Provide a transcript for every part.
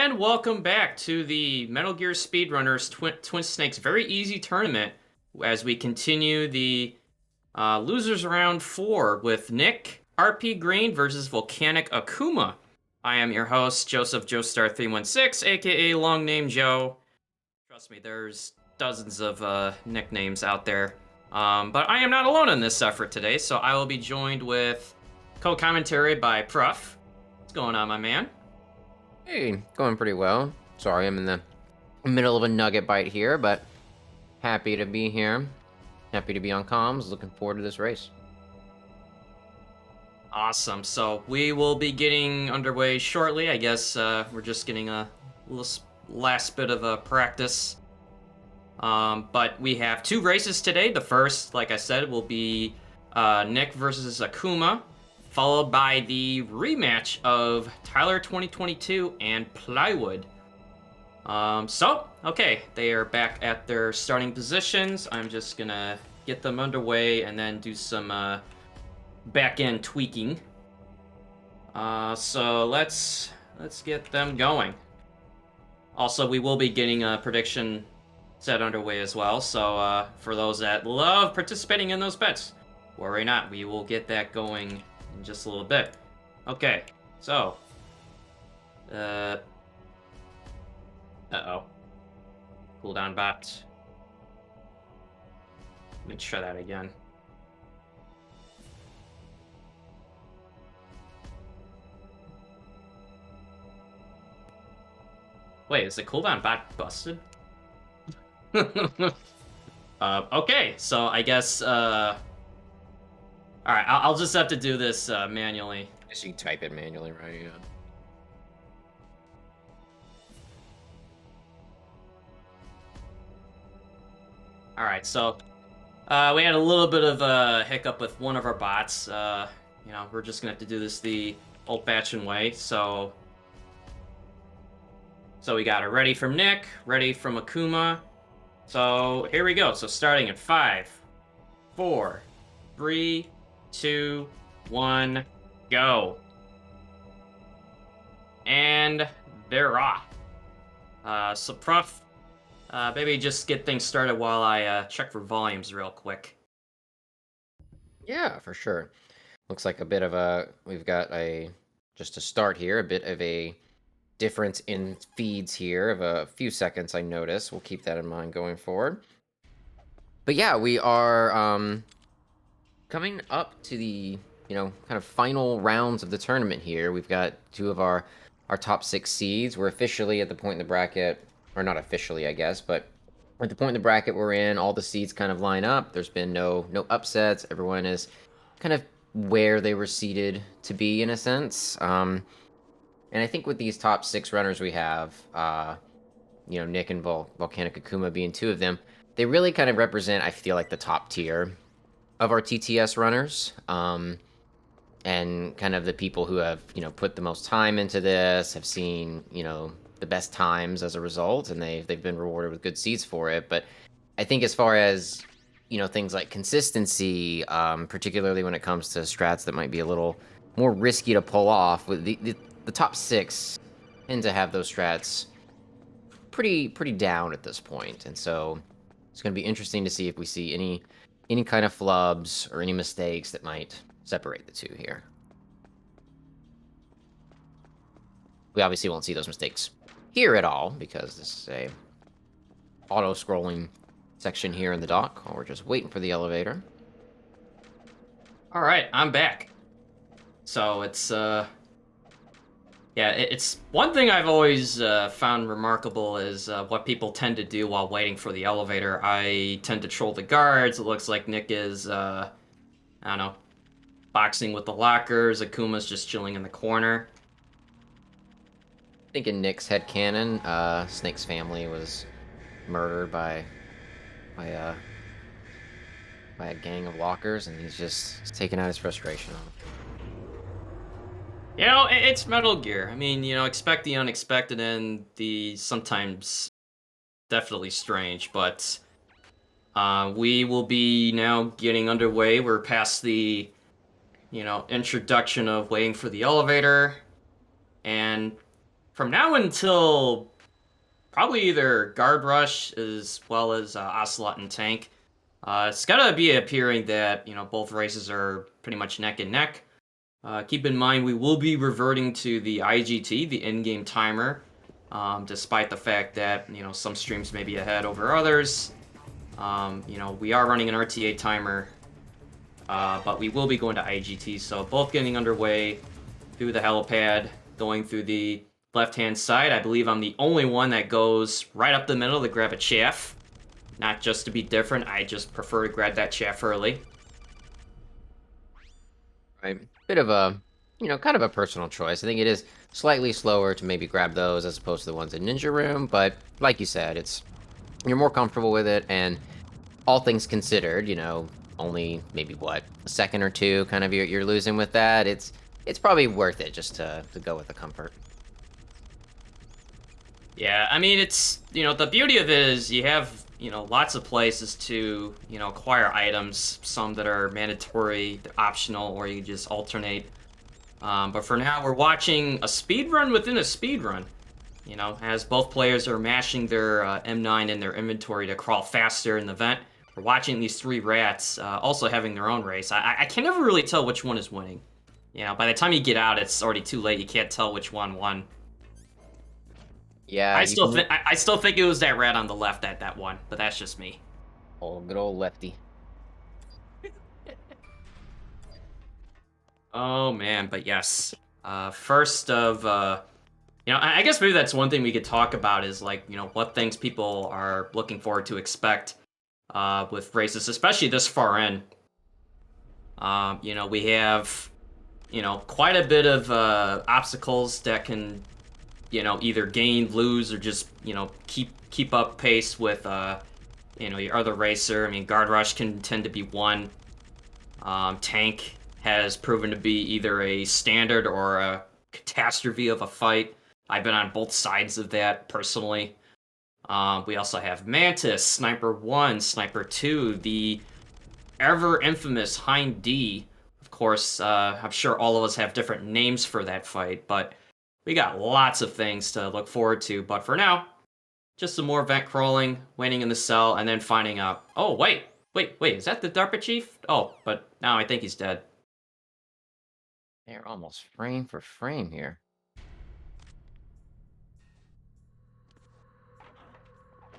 And welcome back to the Metal Gear Speedrunners Twin Snakes Very Easy Tournament as we continue the Losers Round 4 with NickRPGreen versus VolcanicAkuma. I am your host, Joseph Joestar316, aka Long Name Joe. Trust me, there's dozens of nicknames out there. But I am not alone in this effort today, so I will be joined with co-commentary by Pruff. What's going on, my man? Hey, going pretty well. Sorry, I'm in the middle of a nugget bite here, but happy to be here. Happy to be on comms. Looking forward to this race. Awesome. So we will be getting underway shortly. I guess we're just getting a last bit of a practice. But we have two races today. The first, like I said, will be Nick versus Akuma, followed by the rematch of Tyler 2022 and Plywood. Okay, they are back at their starting positions. I'm just gonna get them underway and then do some back-end tweaking. So let's get them going. Also, we will be getting a prediction set underway as well. So for those that love participating in those bets, worry not. We will get that going in just a little bit. Okay, so uh-oh. Cooldown bot. Let me try that again. Wait, is the cooldown bot busted? Okay, so I guess, alright, I'll just have to do this, manually. I guess you can type it manually, right? Yeah. Alright, so, we had a little bit of a hiccup with one of our bots. You know, we're just gonna have to do this the old-fashioned way, so we got it ready from Nick, ready from Akuma. So here we go. So starting at 5, 4, 3, 2, 1, go. And they're off. So Pruff, maybe just get things started while I check for volumes real quick. Yeah, for sure. Looks like a bit of a, we've got just to start here, a bit of a difference in feeds here of a few seconds I notice. We'll keep that in mind going forward. But yeah, we are coming up to the, kind of final rounds of the tournament here. We've got two of our top 6 seeds. We're officially at the point in the bracket, or not officially, I guess, but at the point in the bracket we're in, all the seeds kind of line up. There's been no upsets. Everyone is kind of where they were seeded to be, in a sense. And I think with these top 6 runners we have, Nick and VolcanicAkuma being 2 of them, they really kind of represent, I feel like, the top tier of our TTS runners, and kind of the people who have, put the most time into this, have seen, the best times as a result, and they've been rewarded with good seeds for it. But I think as far as, things like consistency, particularly when it comes to strats that might be a little more risky to pull off, with the top 6 tend to have those strats pretty down at this point, and so it's going to be interesting to see if we see any kind of flubs or any mistakes that might separate the two here. We obviously won't see those mistakes here at all, because this is a auto-scrolling section here in the dock while we're just waiting for the elevator. All right, I'm back. So it's yeah, it's one thing I've always found remarkable is what people tend to do while waiting for the elevator. I tend to troll the guards. It looks like Nick is, I don't know, boxing with the lockers. Akuma's just chilling in the corner. I think in Nick's headcanon, Snake's family was murdered by a gang of lockers, and he's just taking out his frustration on them. You know, it's Metal Gear. I mean, expect the unexpected and the sometimes definitely strange, but we will be now getting underway. We're past the, introduction of waiting for the elevator, and from now until probably either Guard Rush as well as Ocelot and Tank, it's gotta be appearing that both races are pretty much neck and neck. Keep in mind we will be reverting to the IGT, the in-game timer, despite the fact that some streams may be ahead over others. We are running an RTA timer, but we will be going to IGT. So both getting underway through the helipad, going through the left-hand side. I believe I'm the only one that goes right up the middle to grab a chaff. Not just to be different, I just prefer to grab that chaff early. Right. Bit of a, kind of a personal choice. I think it is slightly slower to maybe grab those as opposed to the ones in Ninja Room, but like you said, you're more comfortable with it, and all things considered, only maybe what, a second or two kind of you're losing with that. It's probably worth it just to go with the comfort. Yeah, I mean, it's, the beauty of it is you have, lots of places to, acquire items, some that are mandatory, optional, or you just alternate. But for now, we're watching a speed run within a speed run. As both players are mashing their M9 in their inventory to crawl faster in the vent, we're watching these three rats also having their own race. I can never really tell which one is winning. By the time you get out, it's already too late. You can't tell which one won. Yeah, I still think it was that rat on the left that won, but that's just me. Oh, good old lefty. Oh man, but yes. First of I guess maybe that's one thing we could talk about is like, what things people are looking forward to expect with races, especially this far in. We have quite a bit of obstacles that can either gain, lose, or just keep up pace with your other racer. I mean, Guard Rush can tend to be one. Tank has proven to be either a standard or a catastrophe of a fight. I've been on both sides of that personally. We also have Mantis, Sniper 1, Sniper 2, the ever infamous Hind D. Of course, I'm sure all of us have different names for that fight, but we got lots of things to look forward to. But for now, just some more vent crawling, waiting in the cell, and then finding out, oh, wait, is that the DARPA chief? Oh, but now I think he's dead. They're almost frame for frame here.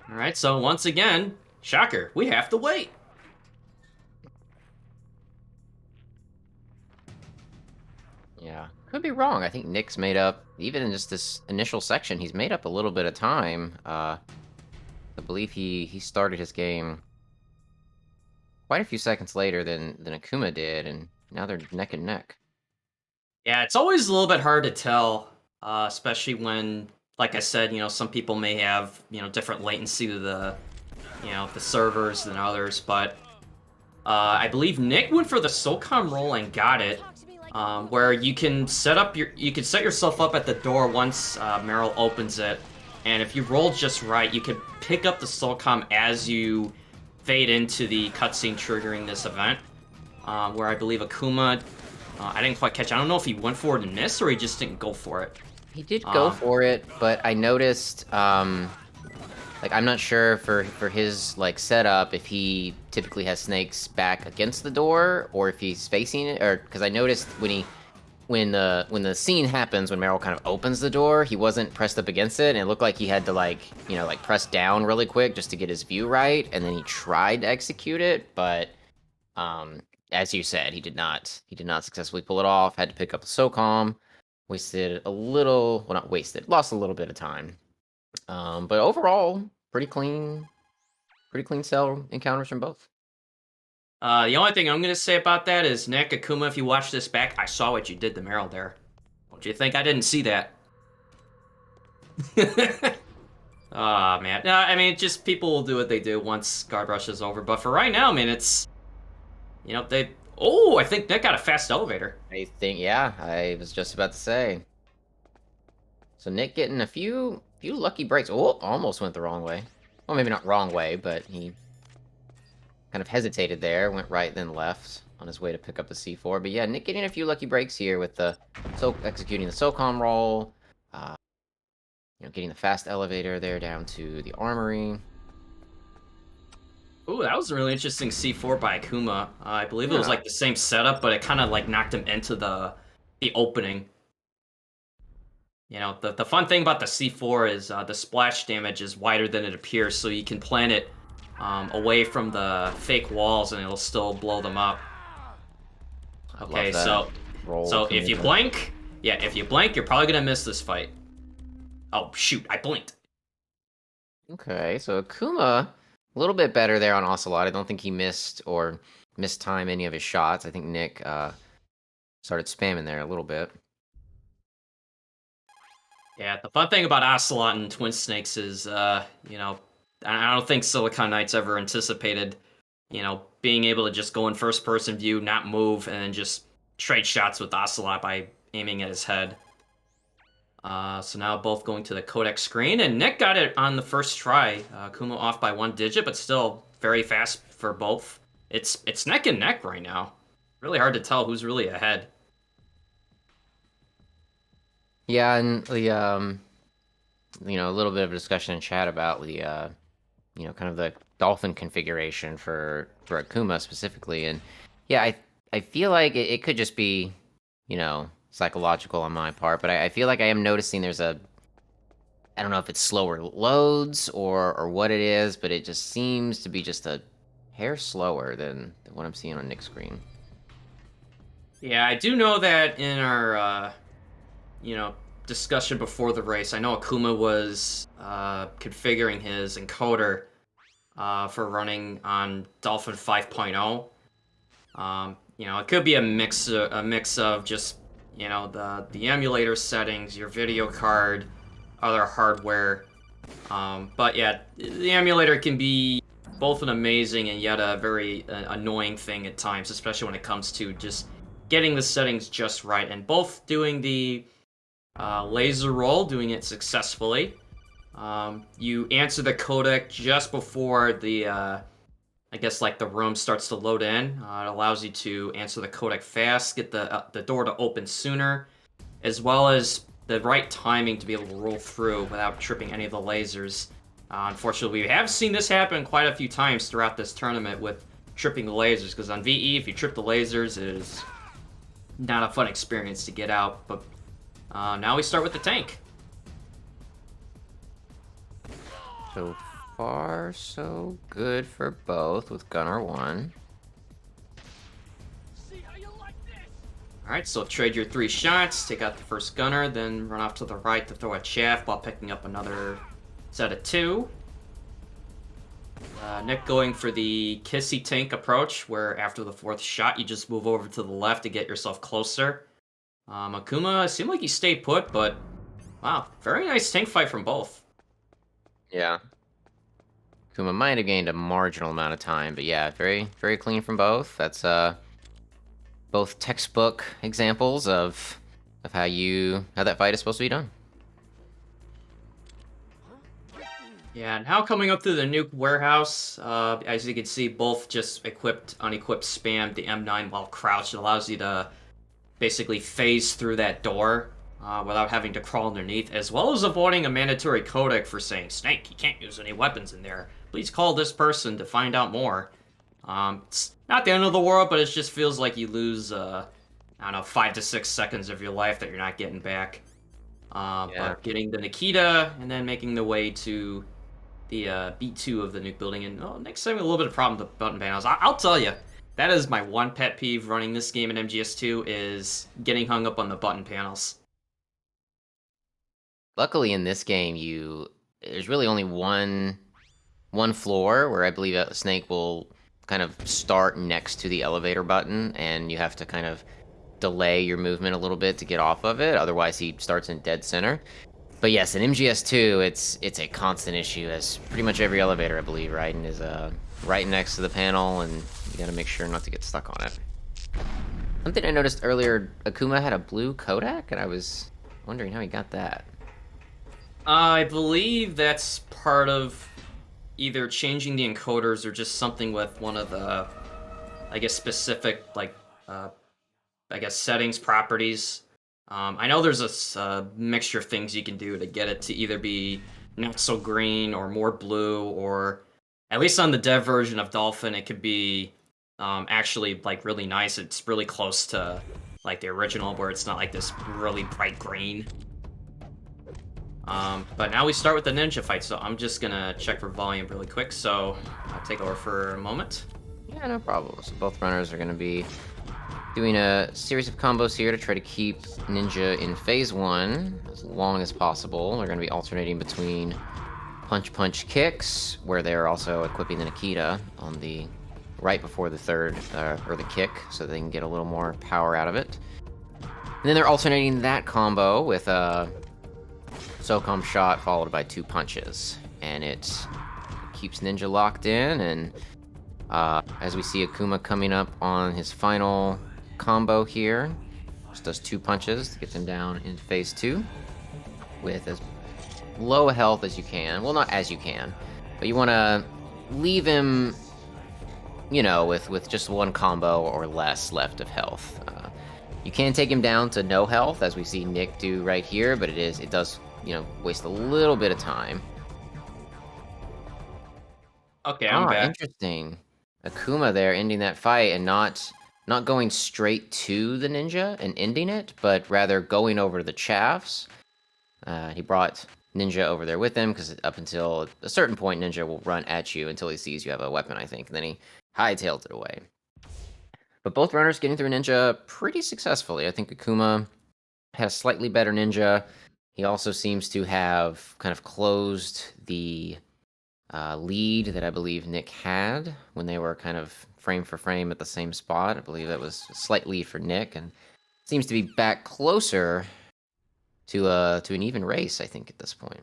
All right, so once again, shocker, we have to wait. Yeah, could be wrong. I think Nick's made up, even in just this initial section, he's made up a little bit of time. I believe he started his game quite a few seconds later than Akuma did, and now they're neck and neck. Yeah, it's always a little bit hard to tell, especially when, like I said, some people may have, different latency to the servers than others, but I believe Nick went for the SOCOM roll and got it, where you can set yourself up at the door once Meryl opens it, and if you roll just right, you can pick up the SOCOM as you fade into the cutscene triggering this event, where I believe Akuma, I didn't quite catch. I don't know if he went for it and missed, or he just didn't go for it. He did go for it, but I noticed, like, I'm not sure for his, like, setup if he typically has snakes back against the door or if he's facing it, or because I noticed when the scene happens, when Meryl kind of opens the door, he wasn't pressed up against it, and it looked like he had to, like, press down really quick just to get his view right, and then he tried to execute it, but as you said, he did not successfully pull it off. Had to pick up the SOCOM. Wasted a little, well, not wasted, lost a little bit of time. But overall, pretty clean cell encounters from both. The only thing I'm going to say about that is, Nick, Akuma, if you watch this back, I saw what you did to Meryl there. Don't you think I didn't see that? Aw, man. No, I mean, just people will do what they do once Guard Rush is over. But for right now, man, it's... they... Oh, I think Nick got a fast elevator. I think, yeah, I was just about to say. So Nick getting a few lucky breaks. Oh, almost went the wrong way. Well, maybe not wrong way, but he kind of hesitated there, went right then left on his way to pick up the C4. But yeah, Nick getting a few lucky breaks here with executing the SOCOM roll. getting the fast elevator there down to the armory. Ooh, that was a really interesting C4 by Akuma. I believe it was Yeah. like the same setup, but it kind of like knocked him into the opening. The fun thing about the C4 is the splash damage is wider than it appears, so you can plant it away from the fake walls and it'll still blow them up. I Okay, love that so roll. so if you blink, yeah, if you blink, you're probably gonna miss this fight. Oh shoot, I blinked. Okay, so Akuma, a little bit better there on Ocelot. I don't think he missed or mistime any of his shots. I think Nick started spamming there a little bit. Yeah, the fun thing about Ocelot and Twin Snakes is, I don't think Silicon Knights ever anticipated, being able to just go in first person view, not move, and then just trade shots with Ocelot by aiming at his head. So now both going to the codec screen, and Nick got it on the first try. Kuma off by 1 digit, but still very fast for both. It's neck and neck right now. Really hard to tell who's really ahead. Yeah, and the a little bit of a discussion in chat about the kind of the dolphin configuration for Akuma specifically, and yeah, I feel like it could just be psychological on my part, but I feel like I am noticing there's I don't know if it's slower loads or what it is, but it just seems to be just a hair slower than what I'm seeing on Nick's screen. Yeah, I do know that in our you know, discussion before the race, I know Akuma was configuring his encoder for running on Dolphin 5.0. It could be a mix of just the emulator settings, your video card, other hardware. But yeah, the emulator can be both an amazing and yet a very annoying thing at times, especially when it comes to just getting the settings just right. And both doing the laser roll, doing it successfully. You answer the codec just before I guess like the room starts to load in. It allows you to answer the codec fast, get the door to open sooner, as well as the right timing to be able to roll through without tripping any of the lasers. Unfortunately, we have seen this happen quite a few times throughout this tournament with tripping the lasers, because on VE, if you trip the lasers, it is not a fun experience to get out. But now we start with the tank. So far, so good for both with Gunner 1. All right, so trade your 3 shots, take out the first gunner, then run off to the right to throw a chaff while picking up another set of 2. Nick going for the kissy tank approach, where after the 4th shot, you just move over to the left to get yourself closer. Akuma seemed like he stayed put, but wow, very nice tank fight from both. Yeah. Kuma might have gained a marginal amount of time, but yeah, very, very clean from both. That's both textbook examples of how that fight is supposed to be done. Yeah, now coming up through the nuke warehouse, as you can see, both just unequipped spam the M9 while crouched. It allows you to basically phase through that door without having to crawl underneath, as well as avoiding a mandatory codec for saying, Snake, you can't use any weapons in there. Please call this person to find out more. It's not the end of the world, but it just feels like you lose, I don't know, 5 to 6 seconds of your life that you're not getting back. Yeah. But getting the Nikita and then making the way to the B2 of the nuke building. And next time, a little bit of problem with the button panels. I'll tell you, that is my one pet peeve running this game in MGS2 is getting hung up on the button panels. Luckily, in this game, there's really only one floor where I believe a Snake will kind of start next to the elevator button, and you have to kind of delay your movement a little bit to get off of it. Otherwise, he starts in dead center. But yes, in MGS2, it's a constant issue, as pretty much every elevator, I believe, right, and is right next to the panel, and you gotta make sure not to get stuck on it. Something I noticed earlier, Akuma had a blue codec, and I was wondering how he got that. I believe that's part of either changing the encoders or just something with one of the, I guess, specific, like, I guess, settings properties. I know there's a mixture of things you can do to get it to either be not so green or more blue, or at least on the dev version of Dolphin, it could be actually like really nice. It's really close to like the original, where it's not like this really bright green. But now we start with the ninja fight, so I'm just gonna check for volume really quick, so I'll take over for a moment. Yeah, no problem. So both runners are going to be doing a series of combos here to try to keep Ninja in phase 1 as long as possible. They're going to be alternating between punch kicks, where they're also equipping the Nikita on the right before the third, or the kick, so they can get a little more power out of it. And then they're alternating that combo with a SOCOM shot followed by 2 punches. And it keeps Ninja locked in, and as we see Akuma coming up on his final combo here, just does 2 punches to get them down in phase 2 with as low a health as you can. Well, not as you can, but you want to leave him, you know, with just 1 combo or less left of health. You can take him down to no health, as we see Nick do right here, but it does, you know, waste a little bit of time. Okay, I'm back. Interesting. Akuma there ending that fight and not going straight to the ninja and ending it, but rather going over to the chaffs. He brought Ninja over there with him, because up until a certain point, Ninja will run at you until he sees you have a weapon, I think, and then he hightails it away. But both runners getting through Ninja pretty successfully. I think Akuma has slightly better Ninja. He also seems to have kind of closed the lead that I believe Nick had when they were kind of frame for frame at the same spot. I believe that was a slight lead for Nick, and seems to be back closer to an even race, I think, at this point.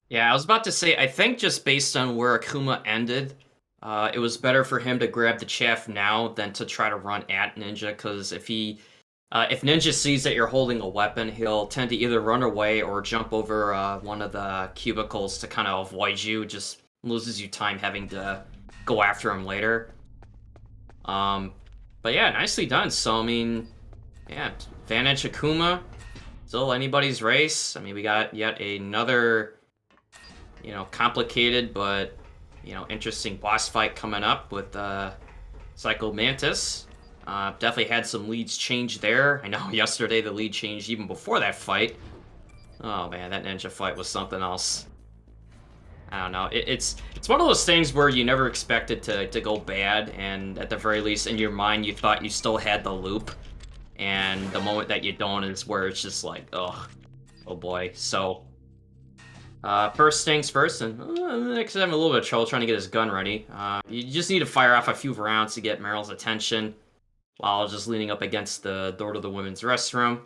Yeah, I was about to say, I think just based on where Akuma ended, it was better for him to grab the chaff now than to try to run at Ninja, because if Ninja sees that you're holding a weapon, he'll tend to either run away or jump over one of the cubicles to kind of avoid you, just loses you time having to go after him later. But yeah, nicely done. So, I mean, yeah, advantage Akuma. Still anybody's race. I mean, we got yet another, you know, complicated but, you know, interesting boss fight coming up with Psycho Mantis. Definitely had some leads change there. I know yesterday the lead changed even before that fight. Oh man, that ninja fight was something else. I don't know. It's one of those things where you never expect it to go bad, and at the very least in your mind you thought you still had the loop, and the moment that you don't is where it's just like, oh boy. So first things first, and Nick's having a little bit of trouble trying to get his gun ready. You just need to fire off a few rounds to get Meryl's attention while just leaning up against the door to the women's restroom.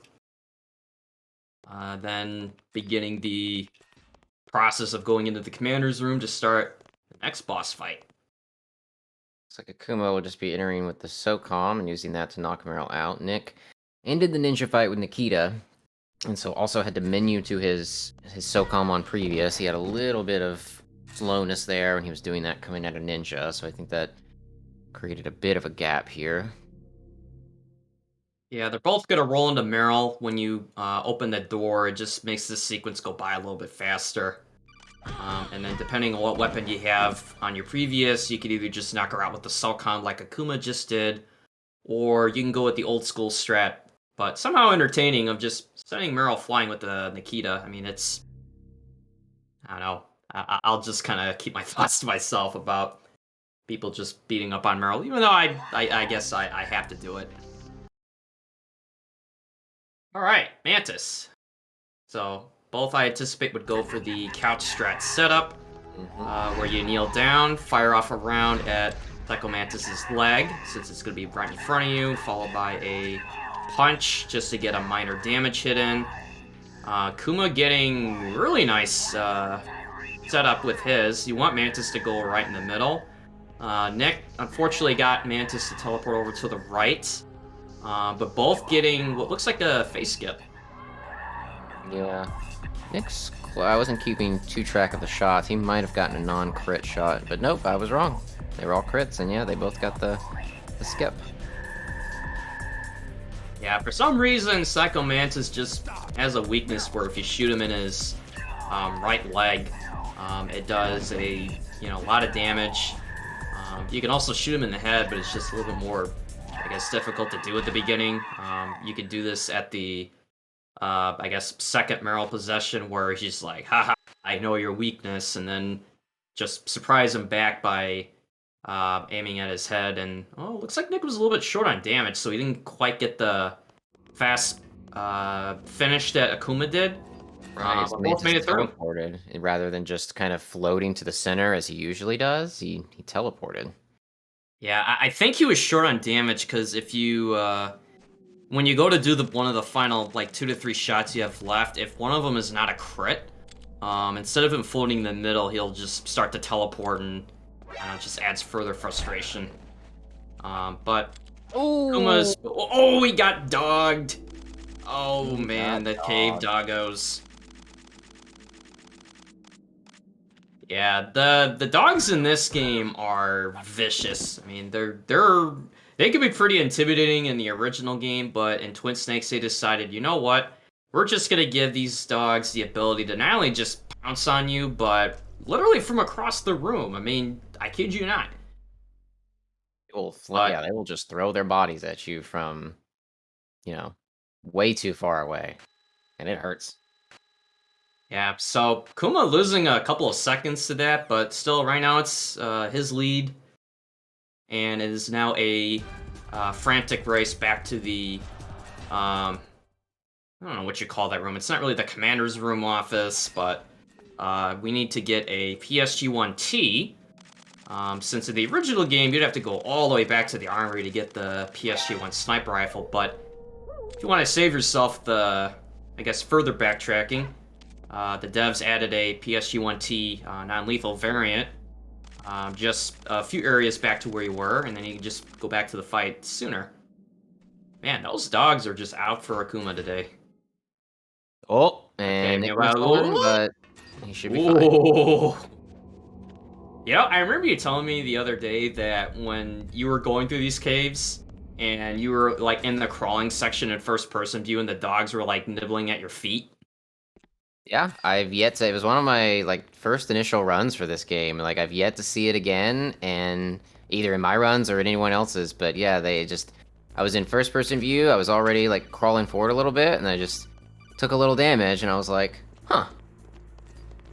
Then beginning the process of going into the commander's room to start the next boss fight. Looks like Akuma will just be entering with the SOCOM and using that to knock Meryl out. Nick ended the ninja fight with Nikita, and so also had to menu to his SOCOM on previous. He had a little bit of slowness there when he was doing that coming out of Ninja, so I think that created a bit of a gap here. Yeah, they're both going to roll into Meryl when you open the door. It just makes this sequence go by a little bit faster. And then depending on what weapon you have on your previous, you could either just knock her out with the SOCOM like Akuma just did, or you can go with the old school strat, but somehow entertaining, of just sending Meryl flying with the Nikita. I mean, it's... I don't know. I'll just kind of keep my thoughts to myself about people just beating up on Meryl, even though I guess I have to do it. Alright, Mantis. So, both I anticipate would go for the couch strat setup, where you kneel down, fire off a round at Psycho Mantis' leg, since it's going to be right in front of you, followed by a punch, just to get a minor damage hit in. Kuma getting really nice setup with his. You want Mantis to go right in the middle. Nick, unfortunately, got Mantis to teleport over to the right. But both getting what looks like a face skip. Yeah. I wasn't keeping track of the shots. He might have gotten a non-crit shot, but nope, I was wrong. They were all crits, and yeah, they both got the skip. Yeah, for some reason, Psycho Mantis just has a weakness where if you shoot him in his right leg, it does a lot of damage. You can also shoot him in the head, but it's just a little bit more, I guess, difficult to do at the beginning. You could do this at the, I guess, second Meryl possession where he's like, haha, I know your weakness, and then just surprise him back by aiming at his head. And, oh, looks like Nick was a little bit short on damage, so he didn't quite get the fast finish that Akuma did. Right, so But both Mantis made it through. teleported rather than just kind of floating to the center as he usually does. He teleported. Yeah, I think he was short on damage because if you when you go to do one of the final like 2 to 3 shots you have left, if one of them is not a crit, instead of him floating in the middle, he'll just start to teleport and it just adds further frustration. But Oh, Kuma's oh he got dogged. Oh he man, got the cave dogged. doggos. Yeah, the dogs in this game are vicious. I mean, they can be pretty intimidating in the original game, but in Twin Snakes they decided, you know what? We're just gonna give these dogs the ability to not only just pounce on you, but literally from across the room. I mean, I kid you not. Yeah, But they will just throw their bodies at you from, you know, way too far away, and it hurts. yeah, so Kuma losing a couple of seconds to that, but still, right now it's his lead, and it is now a frantic race back to the I don't know what you call that room. It's not really the commander's room office, but we need to get a PSG-1T. Since in the original game, you'd have to go all the way back to the armory to get the PSG-1 sniper rifle, but if you want to save yourself the, I guess, further backtracking, the devs added a PSG-1T non-lethal variant, just a few areas back to where you were, and then you can just go back to the fight sooner. Man, those dogs are just out for Akuma today. Oh, Okay, and Nick missed one, meanwhile, but he should be fine. ooh. I remember you telling me the other day that when you were going through these caves and you were like in the crawling section in first person view and the dogs were like nibbling at your feet. Yeah, I've yet to. It was one of my like first initial runs for this game. Like I've yet to see it again, and either in my runs or in anyone else's. But yeah, they just. I was in first person view. I was already like crawling forward a little bit, and I just took a little damage, and I was like, huh.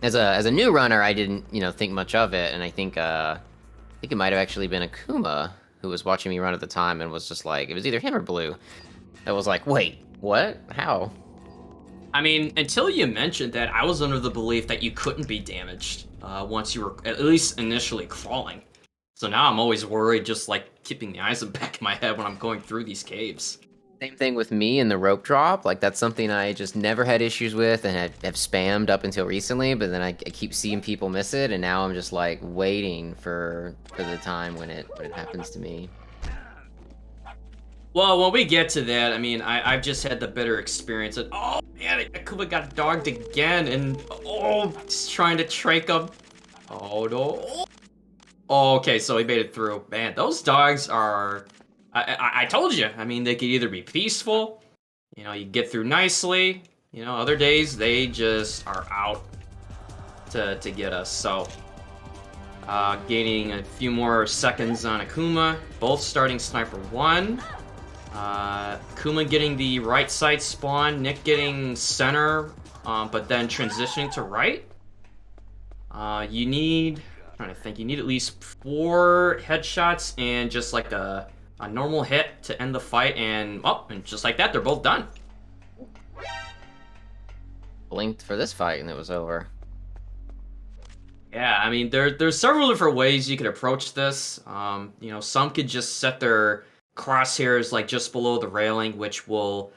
As a new runner, I didn't think much of it, and I think it might have actually been Akuma who was watching me run at the time and was just like, it was either him or Blue. That was like, wait, what? How? I mean, until you mentioned that, I was under the belief that you couldn't be damaged once you were at least initially crawling. So now I'm always worried, just like keeping the eyes in the back of my head when I'm going through these caves. Same thing with me and the rope drop. Like that's something I just never had issues with and have spammed up until recently. But then I keep seeing people miss it, and now I'm just like waiting for the time when it happens to me. Well, when we get to that, I mean, I've just had the bitter experience of, oh man, Akuma got dogged again, and oh, he's trying to trach him. Oh no. Oh, okay, so he made it through. Man, those dogs are. I told you. I mean, they could either be peaceful, you get through nicely. Other days they just are out to get us. So, gaining a few more seconds on Akuma. Both starting Sniper 1. Kuma getting the right side spawn, Nick getting center, but then transitioning to right. You need, I'm trying to think, you need at least 4 headshots and just like a normal hit to end the fight, and just like that, they're both done. Blinked for this fight and it was over. Yeah, I mean, there's several different ways you could approach this. Some could just set their crosshairs like just below the railing, which will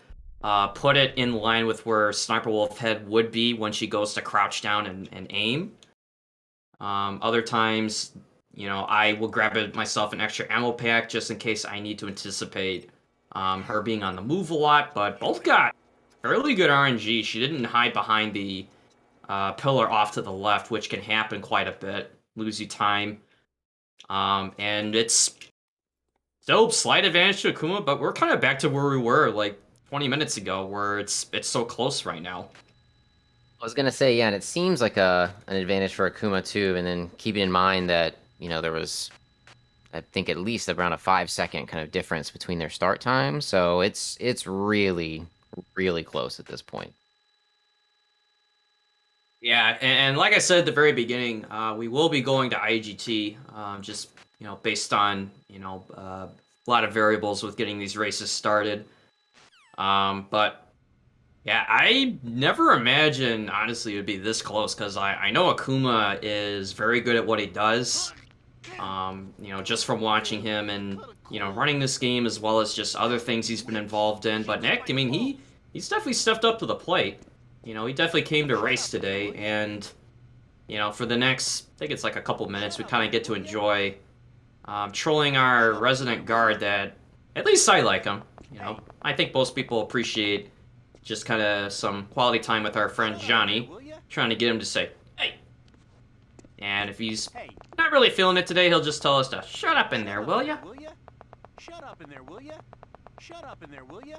put it in line with where Sniper Wolf Head would be when she goes to crouch down and aim. Other times, I will grab myself an extra ammo pack just in case I need to anticipate her being on the move a lot. But both got fairly good RNG. She didn't hide behind the pillar off to the left, which can happen quite a bit, lose you time. And it's Still slight advantage to Akuma, but we're kind of back to where we were like 20 minutes ago, where it's so close right now. I was gonna say, yeah, and it seems like an advantage for Akuma too, and then keeping in mind that, there was, I think, at least around a 5-second kind of difference between their start time, so it's really, really close at this point. Yeah, and like I said at the very beginning, we will be going to IGT, just based on a lot of variables with getting these races started. But yeah, I never imagined honestly it would be this close because I know Akuma is very good at what he does. Just from watching him and running this game as well as just other things he's been involved in. But Nick, I mean, he's definitely stepped up to the plate. He definitely came to race today, and for the next, I think it's like a couple minutes, we kind of get to enjoy trolling our resident guard. That at least I like him. I think most people appreciate just kind of some quality time with our friend Johnny, trying to get him to say, "Hey." And if he's not really feeling it today, he'll just tell us to shut up in there, will ya? Shut up in there, will ya? Shut up in there, will ya?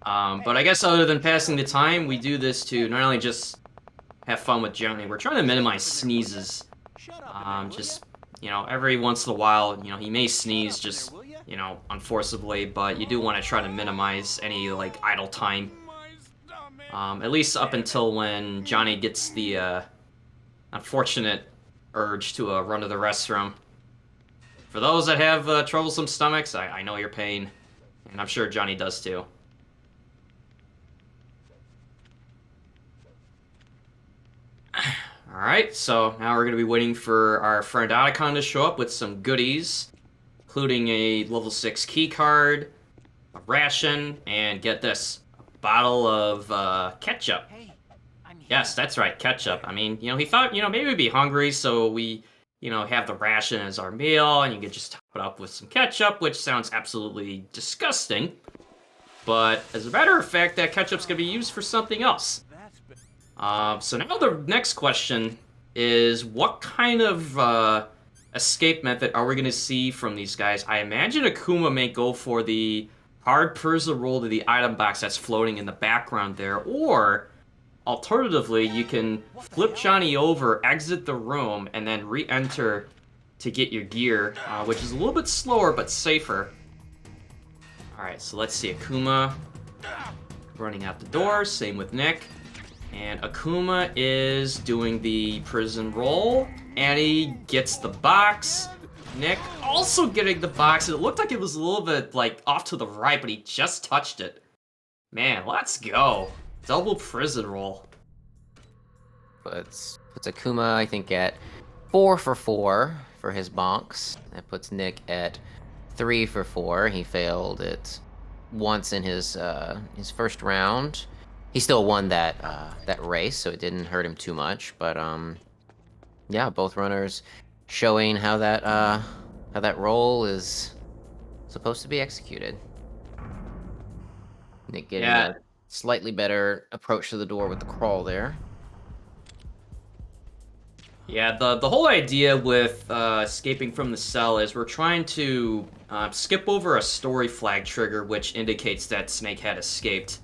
But I guess other than passing the time, we do this to not only just have fun with Johnny, we're trying to minimize sneezes. Just, every once in a while, he may sneeze just, unforceably, but you do want to try to minimize any, like, idle time. At least up until when Johnny gets the, unfortunate urge to run to the restroom. For those that have troublesome stomachs, I know your pain, and I'm sure Johnny does too. Alright, so now we're going to be waiting for our friend Otacon to show up with some goodies, including a level 6 key card, a ration, and get this, a bottle of ketchup. Yes, that's right, ketchup. I mean, he thought, maybe we'd be hungry, so we, have the ration as our meal, and you could just top it up with some ketchup, which sounds absolutely disgusting. But as a matter of fact, that ketchup's going to be used for something else. So now the next question is, what kind of escape method are we going to see from these guys? I imagine Akuma may go for the hard Persa roll to the item box that's floating in the background there, or alternatively, you can flip Johnny over, exit the room, and then re-enter to get your gear, which is a little bit slower but safer. Alright, so let's see. Akuma running out the door, same with Nick. And Akuma is doing the prison roll, and he gets the box. Nick also getting the box. It looked like it was a little bit like off to the right, but he just touched it. Man, let's go. Double prison roll. Puts Akuma, I think, at 4 for 4 for his bonks. That puts Nick at 3 for 4. He failed it once in his first round. He still won that race, so it didn't hurt him too much. But yeah, both runners showing how that roll is supposed to be executed. Nick getting a slightly better approach to the door with the crawl there. Yeah, the whole idea with escaping from the cell is we're trying to skip over a story flag trigger, which indicates that Snake had escaped.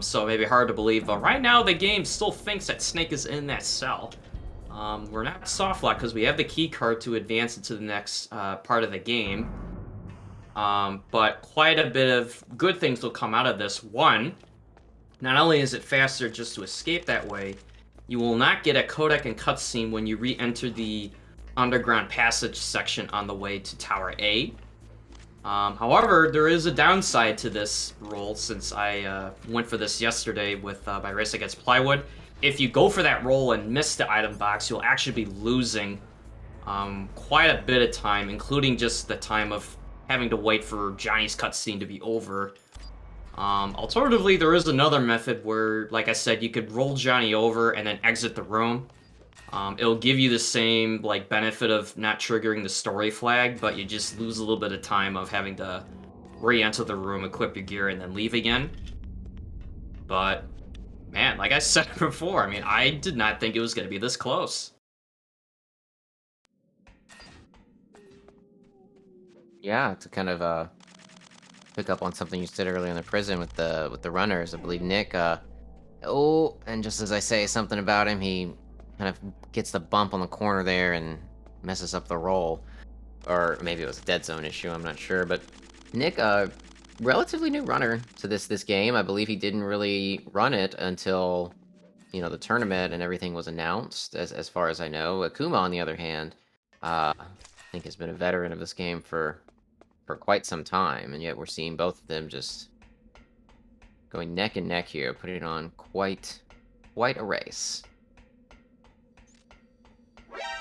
So maybe hard to believe, but right now the game still thinks that Snake is in that cell. We're not soft locked because we have the key card to advance into the next part of the game. But quite a bit of good things will come out of this. One, not only is it faster just to escape that way, you will not get a codec and cutscene when you re-enter the underground passage section on the way to Tower A. However, there is a downside to this roll, since I went for this yesterday with my race against Plywood. If you go for that roll and miss the item box, you'll actually be losing quite a bit of time, including just the time of having to wait for Johnny's cutscene to be over. Alternatively, there is another method where, like I said, you could roll Johnny over and then exit the room. It'll give you the same benefit of not triggering the story flag, but you just lose a little bit of time of having to re-enter the room, equip your gear, and then leave again. But, man, like I said before, I mean, I did not think it was going to be this close. Yeah, to kind of pick up on something you said earlier in the prison with the runners. I believe Nick. Oh, and just as I say something about him, he kind of gets the bump on the corner there and messes up the roll. Or maybe it was a dead zone issue. I'm not sure, but Nick, relatively new runner to this game. I believe he didn't really run it until the tournament and everything was announced. As far as I know, Akuma, on the other hand, I think has been a veteran of this game for quite some time, and yet we're seeing both of them just going neck and neck here, putting on quite a race.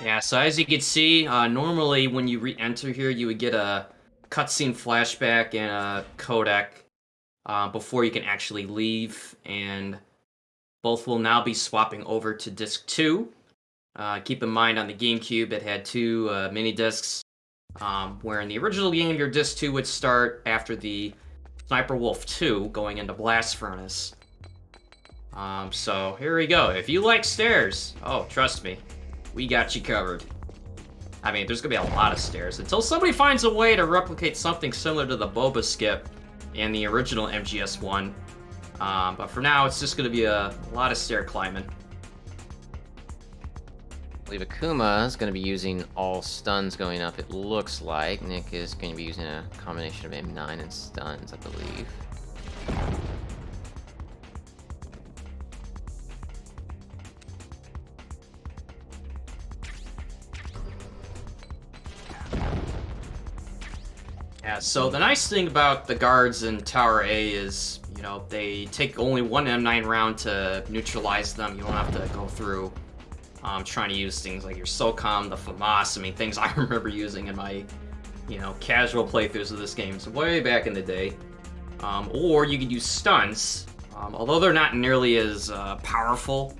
Yeah, so as you can see, normally when you re-enter here, you would get a cutscene flashback and a codec before you can actually leave, and both will now be swapping over to disc 2. Keep in mind, on the GameCube, it had 2 mini discs, where in the original game, your disc 2 would start after the Sniper Wolf 2 going into Blast Furnace. So here we go. If you like stairs, oh, trust me, we got you covered. I mean, there's gonna be a lot of stairs until somebody finds a way to replicate something similar to the Boba Skip in the original MGS one. But for now, it's just gonna be a lot of stair climbing. I believe Akuma is going to be using all stuns going up, it looks like. Nick is going to be using a combination of M9 and stuns, I believe. Yeah, so the nice thing about the guards in Tower A is, they take only one M9 round to neutralize them. You don't have to go through trying to use things like your SOCOM, the FAMAS, I mean, things I remember using in my, casual playthroughs of this game, so way back in the day. Or you could use stuns, although they're not nearly as powerful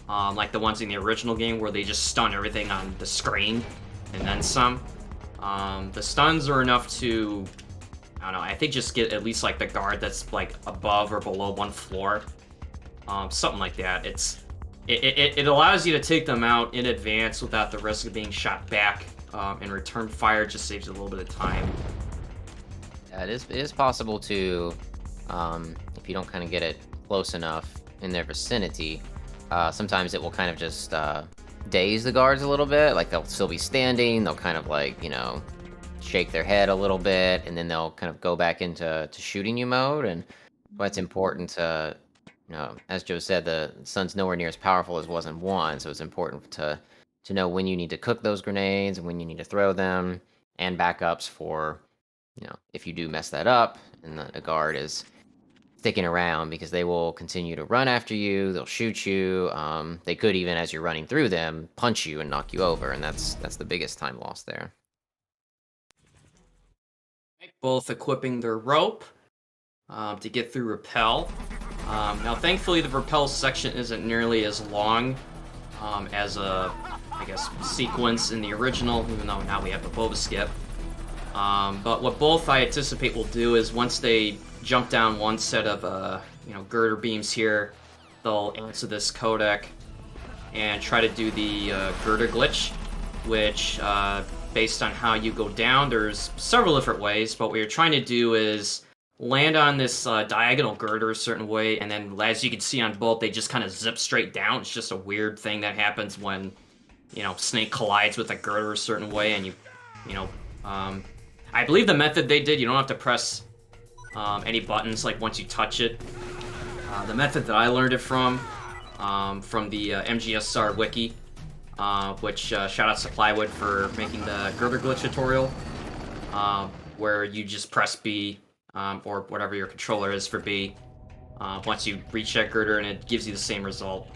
like the ones in the original game where they just stun everything on the screen and then some. The stuns are enough to, I don't know, I think just get at least like the guard that's like above or below one floor. Something like that. It allows you to take them out in advance without the risk of being shot back, and return fire just saves you a little bit of time. Yeah, it is possible to, if you don't kind of get it close enough in their vicinity, sometimes it will kind of just daze the guards a little bit. Like, they'll still be standing, they'll kind of like, shake their head a little bit, and then they'll kind of go back into shooting you mode. And why it's important to, as Joe said, the sun's nowhere near as powerful as was in 1, so it's important to know when you need to cook those grenades and when you need to throw them, and backups for, if you do mess that up and the guard is sticking around, because they will continue to run after you, they'll shoot you, they could even, as you're running through them, punch you and knock you over, and that's the biggest time loss there. Both equipping their rope to get through rappel. Now, thankfully, the rappel section isn't nearly as long as a, I guess, sequence in the original, even though now we have the Boba Skip. But what both I anticipate will do is once they jump down one set of, girder beams here, they'll answer this codec and try to do the girder glitch, which, based on how you go down, there's several different ways, but what you're trying to do is land on this diagonal girder a certain way, and then as you can see on both, they just kind of zip straight down. It's just a weird thing that happens when, Snake collides with a girder a certain way, and I believe the method they did, you don't have to press any buttons, like, once you touch it. The method that I learned it from the MGS wiki, which shout out Supplywood for making the girder glitch tutorial, where you just press B, or whatever your controller is for B, once you reach that girder, and it gives you the same result.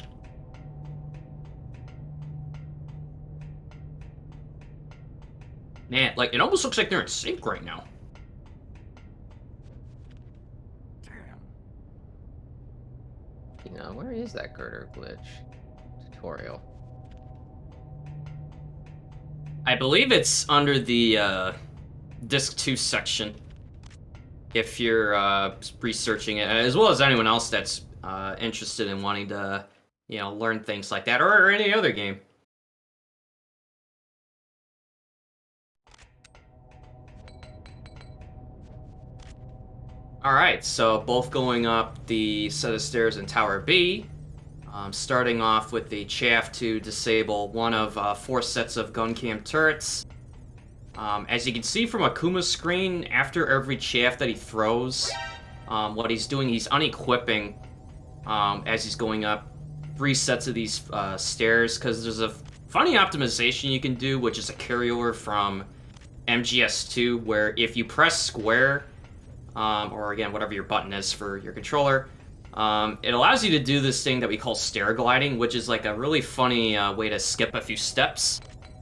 Man, like, it almost looks like they're in sync right now. Where is that girder glitch tutorial? I believe it's under the Disc 2 section, if you're researching it, as well as anyone else that's interested in wanting to, learn things like that, or any other game. All right, so both going up the set of stairs in Tower B. Starting off with the chaff to disable one of 4 sets of gun cam turrets. As you can see from Akuma's screen, after every chaff that he throws, what he's doing, he's unequipping as he's going up 3 sets of these stairs, because there's a funny optimization you can do, which is a carryover from MGS2, where if you press square, or again, whatever your button is for your controller, it allows you to do this thing that we call stair gliding, which is like a really funny way to skip a few steps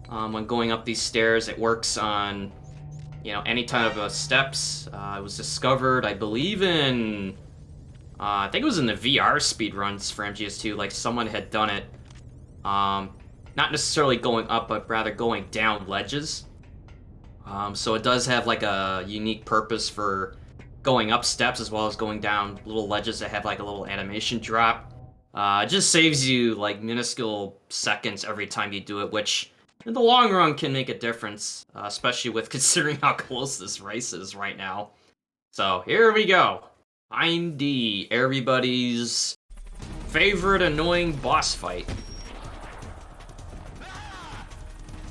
when going up these stairs. It works on, any type of steps. It was discovered, I believe, in I think it was in the VR speedruns for MGS2. Like, someone had done it, not necessarily going up, but rather going down ledges. So it does have like a unique purpose for going up steps as well as going down little ledges that have like a little animation drop. It just saves you like minuscule seconds every time you do it, which in the long run can make a difference, especially with considering how close this race is right now. So here we go. Hind D, everybody's favorite annoying boss fight.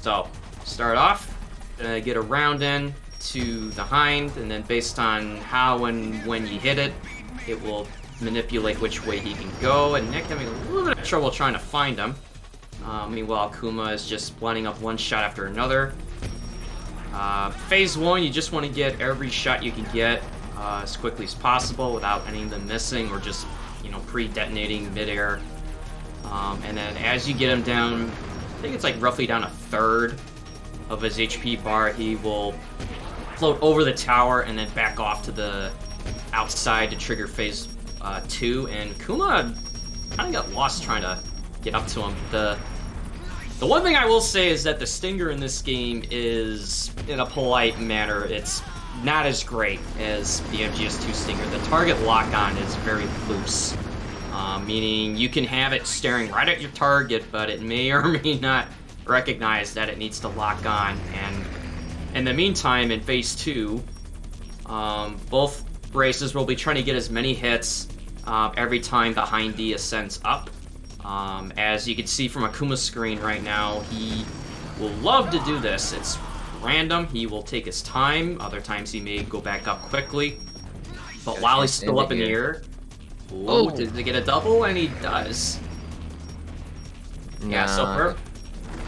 So, start off, get a round in to the hind, and then based on how and when you hit it, it will manipulate which way he can go. And Nick having a little bit of trouble trying to find him. Meanwhile, Akuma is just lining up one shot after another. Phase 1, you just want to get every shot you can get as quickly as possible without any of them missing or just, pre-detonating midair. And then as you get him down, I think it's like roughly down a third of his HP bar, he will float over the tower and then back off to the outside to trigger phase 2. And Kuma kind of got lost trying to get up to him. The one thing I will say is that the stinger in this game is, in a polite manner, it's not as great as the MGS2 stinger. The target lock-on is very loose, meaning you can have it staring right at your target, but it may or may not recognize that it needs to lock on. And in the meantime, in phase 2, both races will be trying to get as many hits every time the hind D ascends up. As you can see from Akuma's screen right now, he will love to do this. It's random. He will take his time. Other times he may go back up quickly. But while he's still up in the air... Oh, did he get a double? And he does. Yeah, so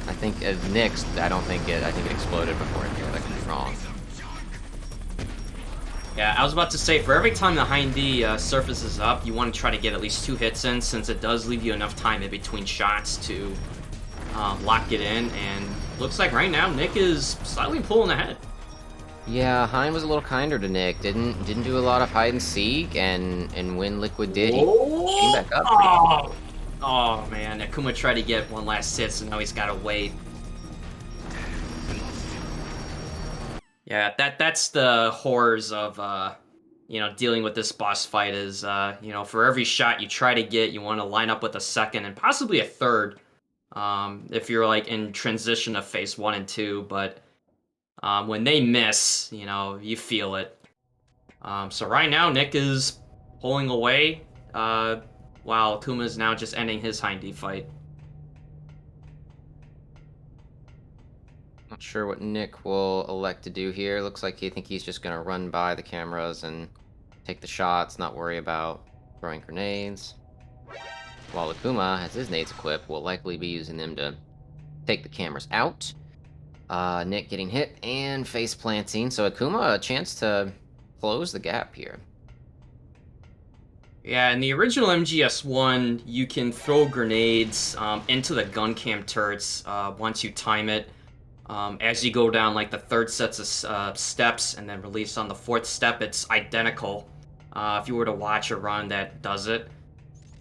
I think Nick's, I think it exploded before it did. I could be wrong. Yeah, I was about to say, for every time the hind D surfaces up, you want to try to get at least 2 hits in, since it does leave you enough time in between shots to lock it in. And looks like right now Nick is slightly pulling ahead. Yeah, Hind was a little kinder to Nick. Didn't do a lot of hide and seek, and when Liquid did, he came back up. Oh man, Akuma tried to get one last hit, so now he's got to wait. Yeah, that's the horrors of dealing with this boss fight. Is for every shot you try to get, you want to line up with a second and possibly a third, if you're like in transition of phase 1 and 2. But when they miss, you feel it. So right now Nick is pulling away, while Akuma is now just ending his hind D fight. Not sure what Nick will elect to do here. Looks like he's just gonna run by the cameras and take the shots, not worry about throwing grenades. While Akuma has his nades equipped, will likely be using them to take the cameras out. Nick getting hit and face planting, so Akuma a chance to close the gap here. Yeah, in the original MGS1, you can throw grenades into the gun cam turrets once you time it. As you go down like the third sets of steps and then release on the fourth step, it's identical. If you were to watch a run that does it.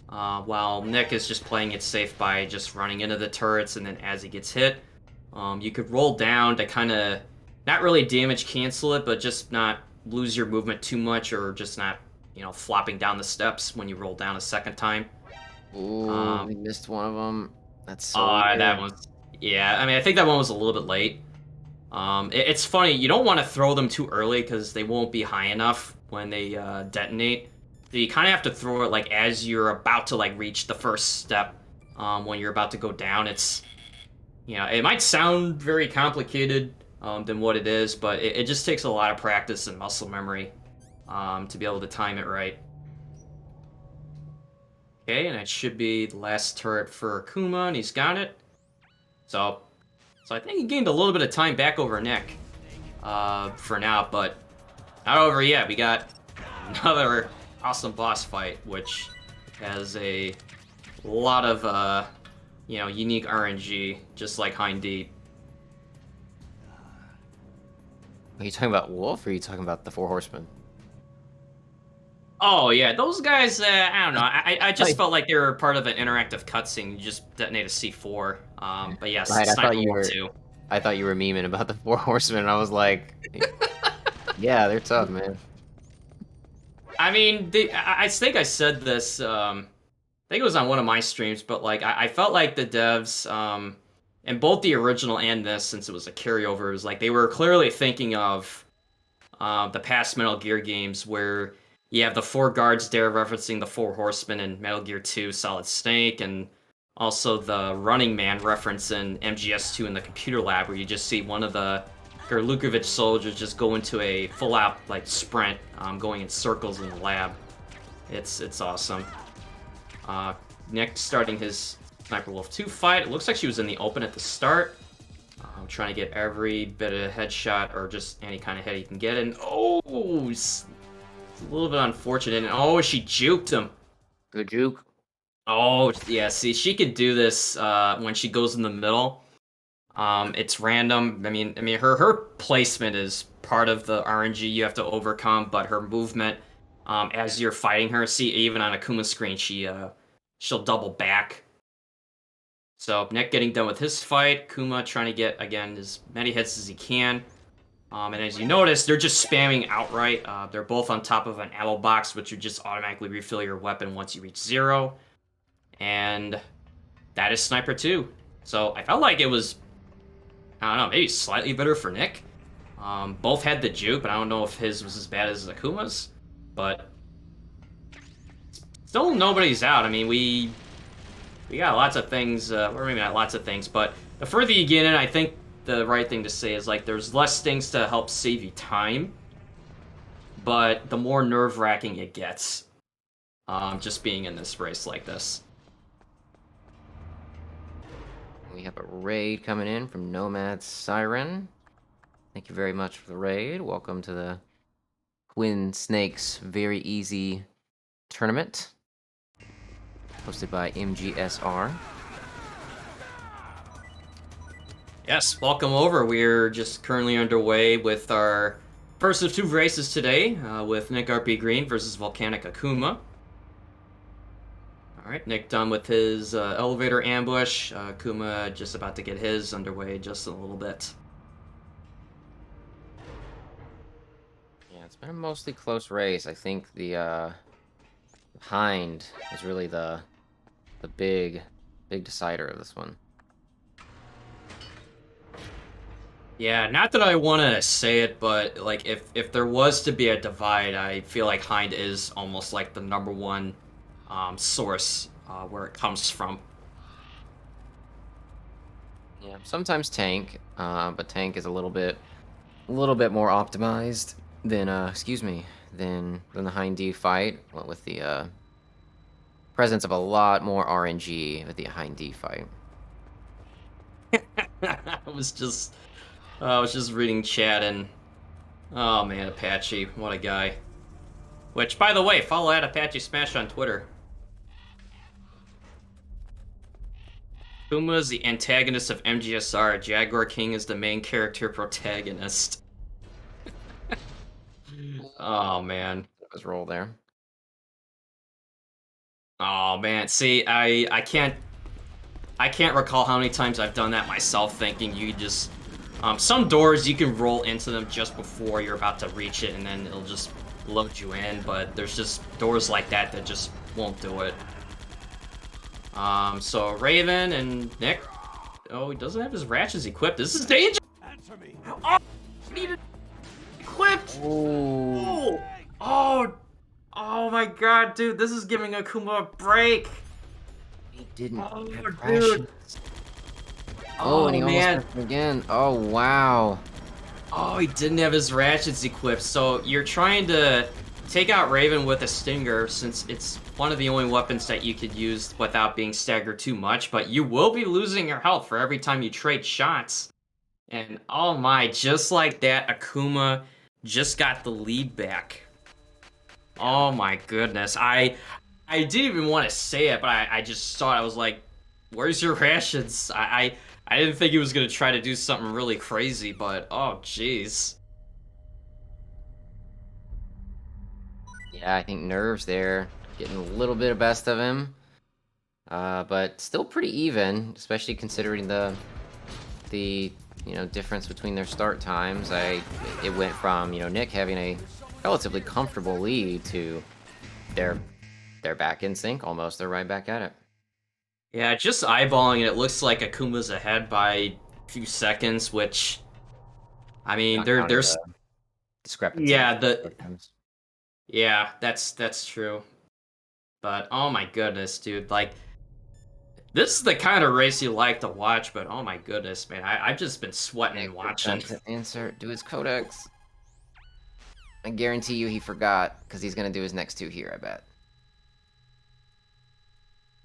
While Nick is just playing it safe by just running into the turrets, and then as he gets hit, you could roll down to kind of not really damage cancel it, but just not lose your movement too much, or just not, flopping down the steps when you roll down a second time. Ooh, we missed one of them. That's so that one's... Yeah, I mean, I think that one was a little bit late. It's funny, you don't want to throw them too early because they won't be high enough when they detonate. So you kind of have to throw it like as you're about to like reach the first step. When you're about to go down, it's it might sound very complicated than what it is, but it just takes a lot of practice and muscle memory to be able to time it right. Okay, and that should be the last turret for Akuma, and he's got it. So I think he gained a little bit of time back over Nick for now, but not over yet. We got another awesome boss fight, which has a lot of unique RNG, just like Hind Deep. Are you talking about Wolf, or are you talking about the Four Horsemen? Oh yeah, those guys. I don't know. I just felt like they were part of an interactive cutscene. You just detonate a C4. But yes, Right, Sniper Wolf too. I thought you were memeing about the Four Horsemen, and I was like, yeah, they're tough, man. I mean, I think I said this. I think it was on one of my streams, but like I felt like the devs, and both the original and this, since it was a carryover, was like they were clearly thinking of the past Metal Gear games where you have the four guards there referencing the Four Horsemen in Metal Gear 2 Solid Snake, and also the Running Man reference in MGS 2 in the computer lab, where you just see one of the Gerlukovich soldiers just go into a full-out like sprint, going in circles in the lab. It's awesome. Nick starting his Sniper Wolf 2 fight. It looks like she was in the open at the start. Trying to get every bit of headshot or just any kind of head he can get in. Oh, it's a little bit unfortunate. And oh, she juked him. Good juke. Oh, yeah, see, she could do this when she goes in the middle. It's random. I mean, her placement is part of the RNG you have to overcome, but her movement, as you're fighting her, see, even on Akuma's screen, she'll double back. So Nick getting done with his fight. Kuma trying to get, again, as many hits as he can. And as you notice, they're just spamming outright. They're both on top of an ammo box, which would just automatically refill your weapon once you reach 0. And that is Sniper 2. So I felt like it was, I don't know, maybe slightly better for Nick. Both had the juke, but I don't know if his was as bad as Akuma's. But still nobody's out. I mean, we got lots of things, or maybe not lots of things, but the further you get in, I think the right thing to say is, like, there's less things to help save you time, but the more nerve-wracking it gets, just being in this race like this. We have a raid coming in from Nomad Siren. Thank you very much for the raid. Welcome to the Twin Snakes Very Easy Tournament, hosted by MGSR. Yes, welcome over. We're just currently underway with our first of 2 races today, with NickRPGreen versus VolcanicAkuma. Alright, Nick done with his elevator ambush. Akuma just about to get his underway just a little bit. Yeah, it's been a mostly close race. I think the Hind is really the big decider of this one. Yeah, not that I want to say it, but like if there was to be a divide, I feel like Hind is almost like the #1 source where it comes from. Yeah, sometimes Tank, but Tank is a little bit more optimized than than the Hind D fight, with the presence of a lot more RNG with the Hind D fight. I was just reading chat, and oh man, Apache, what a guy. Which, by the way, follow at Apache Smash on Twitter. Kuma is the antagonist of MGSR. Jaguar King is the main character protagonist. Oh man. Let's roll there. Oh man, see, I can't recall how many times I've done that myself, thinking you just some doors you can roll into them just before you're about to reach it, and then it'll just load you in, but there's just doors like that that just won't do it. So Raven and Nick. Oh, he doesn't have his ratchets equipped. This is dangerous. Answer me. Oh, needed equipped. Ooh. Oh, Oh, oh my God, dude, this is giving Akuma a break. He didn't Oh, have dude. rations. Oh, and Oh he almost man. missed him again. Oh, wow. Oh, he didn't have his ratchets equipped. So you're trying to take out Raven with a Stinger since it's one of the only weapons that you could use without being staggered too much, but you will be losing your health for every time you trade shots. And oh my, just like that, Akuma just got the lead back. Oh my goodness. I didn't even want to say it, but I just saw it. I was like, where's your rations? I didn't think he was gonna try to do something really crazy, but oh jeez. Yeah, I think Nerves there getting a little bit of best of him. But still pretty even, especially considering the difference between their start times. It went from Nick having a relatively comfortable lead to they're back in sync almost. They're right back at it. Yeah, just eyeballing it, it looks like Akuma's ahead by a few seconds, which I mean, Not counting there's the discrepancy yeah, between the start times. yeah, that's true. But oh my goodness, dude, like this is the kind of race you like to watch, but oh my goodness, man, I've just been sweating Nick and was watching. trying to answer, do his codex. I guarantee you he forgot because he's gonna do his next two here. I bet.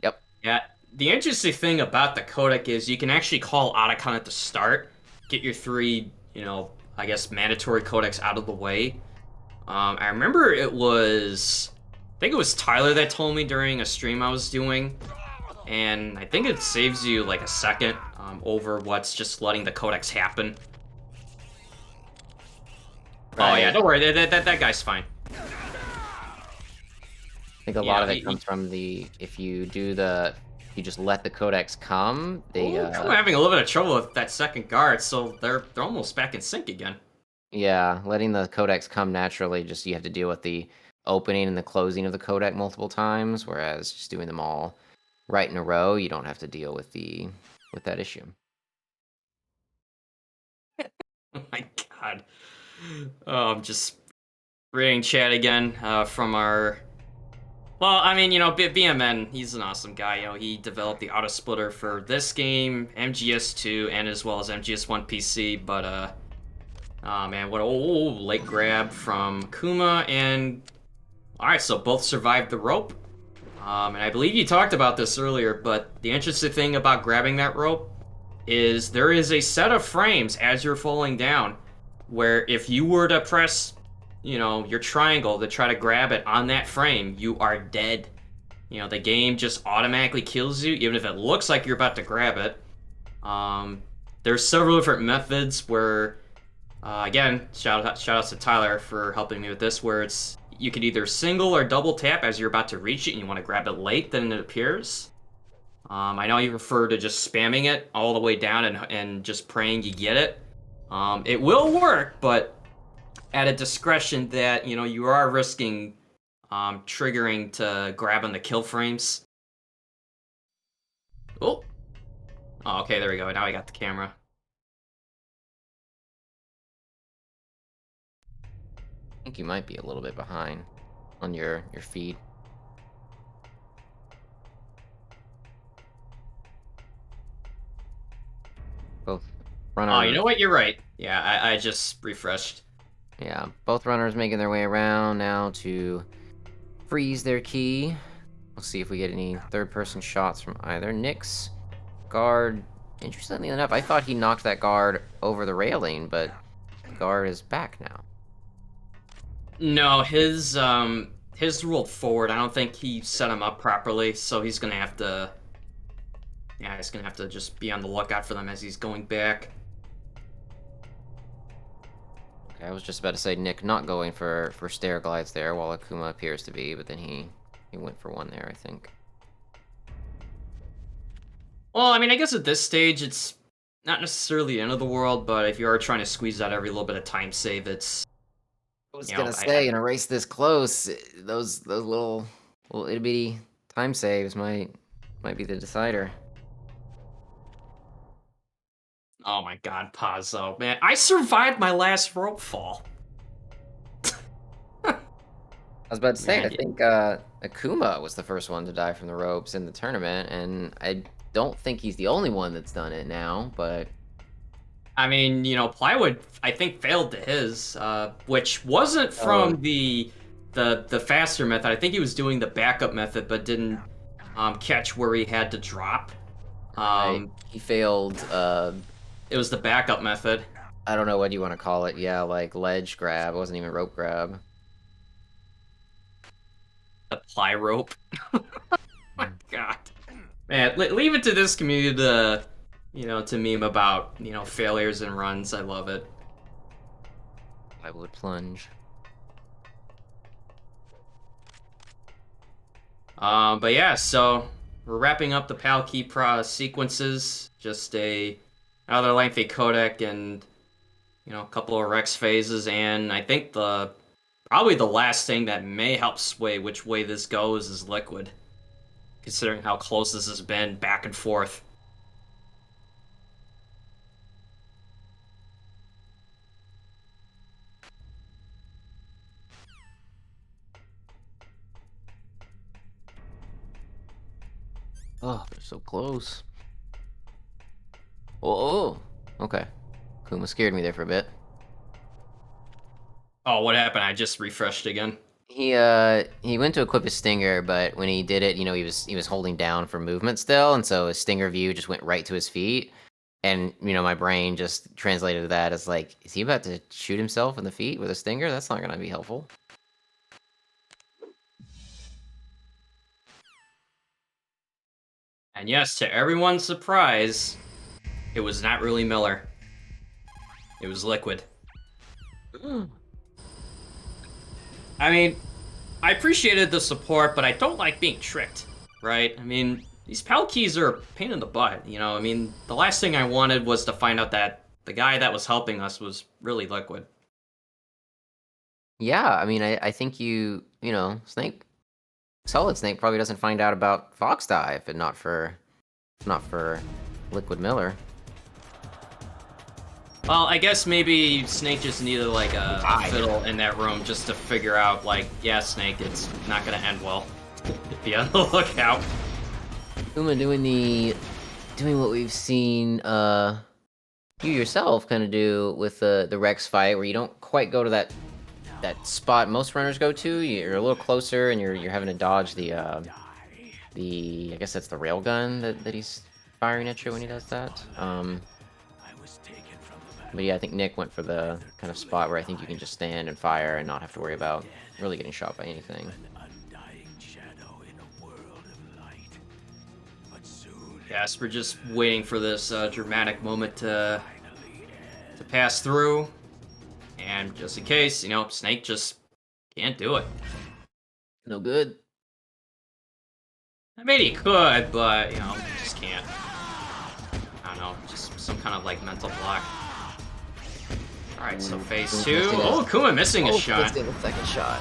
Yep. Yeah, the interesting thing about the codec is you can actually call Otacon at the start, get your three, I guess mandatory codecs out of the way. I remember I think it was Tyler that told me during a stream I was doing, and I think it saves you like a second over what's just letting the codecs happen. Oh yeah, Right. don't worry, that guy's fine. I think a You lot know, of it comes from if you just let the codex come, they ooh, I'm having a little bit of trouble with that second guard, so they're almost back in sync again. yeah, letting the codex come naturally, just you have to deal with the opening and the closing of the codec multiple times, whereas just doing them all right in a row, you don't have to deal with that issue. Oh my god. Oh, I'm just reading chat again from our. Well, I mean, BMN, he's an awesome guy. He developed the auto splitter for this game, MGS2, and as well as MGS1 PC. But oh man, what a late grab from Kuma. And all right, so both survived the rope. And I believe you talked about this earlier, but the interesting thing about grabbing that rope is there is a set of frames as you're falling down where if you were to press, your triangle to try to grab it on that frame, you are dead. The game just automatically kills you, even if it looks like you're about to grab it. There's several different methods where, again, shout outs to Tyler for helping me with this, where you could either single or double tap as you're about to reach it and you want to grab it late, then it appears. I know you prefer to just spamming it all the way down and just praying you get it. It will work, but at a discretion that, you are risking triggering to grab on the kill frames. Oh. Oh, okay, there we go. Now I got the camera. I think you might be a little bit behind on your feed. Both Oh, you runners, know what? You're right. Yeah, I just refreshed. yeah, both runners making their way around now to freeze their key. We'll see if we get any third-person shots from either. Nick's guard, interestingly enough, I thought he knocked that guard over the railing, but the guard is back now. No, his rolled forward. I don't think he set him up properly, so he's gonna have to. Yeah, he's gonna have to just be on the lookout for them as he's going back. Okay, I was just about to say Nick not going for stair glides there, while Akuma appears to be, but then he went for one there, I think. Well, I mean, I guess at this stage, it's not necessarily the end of the world, but if you are trying to squeeze out every little bit of time save, it's I was you know, gonna I say, in a race this close, those little itty bitty time saves might be the decider. oh my god, Pazzo, man, I survived my last rope fall. I was about to say, Man, I think Akuma was the first one to die from the ropes in the tournament, and I don't think he's the only one that's done it now, but I mean, Plywood, I think, failed to his, which wasn't oh, from the faster method. I think he was doing the backup method, but didn't catch where he had to drop. right. He failed, It was the backup method, I don't know what you want to call it. Yeah, like ledge grab. It wasn't even rope grab. the ply rope. My Mm. God, man, leave it to this community to, to meme about, failures and runs. I love it. I would plunge. But yeah, so we're wrapping up the Palkey Pra sequences. Just another lengthy codec and a couple of Rex phases, and I think probably the last thing that may help sway which way this goes is Liquid, considering how close this has been back and forth. Oh, they're so close. Oh, okay. Kuma scared me there for a bit. Oh, what happened? I just refreshed again. He went to equip his stinger, but when he did it, he was holding down for movement still, and so his stinger view just went right to his feet. And my brain just translated that as like, is he about to shoot himself in the feet with a stinger? That's not gonna be helpful. And yes, to everyone's surprise, it was not really Miller. It was Liquid. I mean, I appreciated the support, but I don't like being tricked, right? I mean, these PAL keys are a pain in the butt, I mean, the last thing I wanted was to find out that the guy that was helping us was really Liquid. Yeah, I mean, I think Snake, Solid Snake probably doesn't find out about Fox Die if it not for Liquid Miller. Well, I guess maybe Snake just needed, like, a fiddle in that room just to figure out, like, yeah, Snake, it's not gonna end well. Be on the lookout. Uma doing what we've seen you yourself kind of do with the Rex fight, where you don't quite go to that spot most runners go to. You're a little closer, and you're having to dodge the I guess that's the railgun that he's firing at you when he does that. But yeah, I think Nick went for the kind of spot where I think you can just stand and fire and not have to worry about really getting shot by anything. Yes, we're just waiting for this dramatic moment to pass through. And just in case, Snake just can't do it. No good. I mean, he could, but, just can't. I don't know, just some kind of, like, mental block. Alright, so phase 2. Oh, Kuma missing a shot. Let's get the second shot.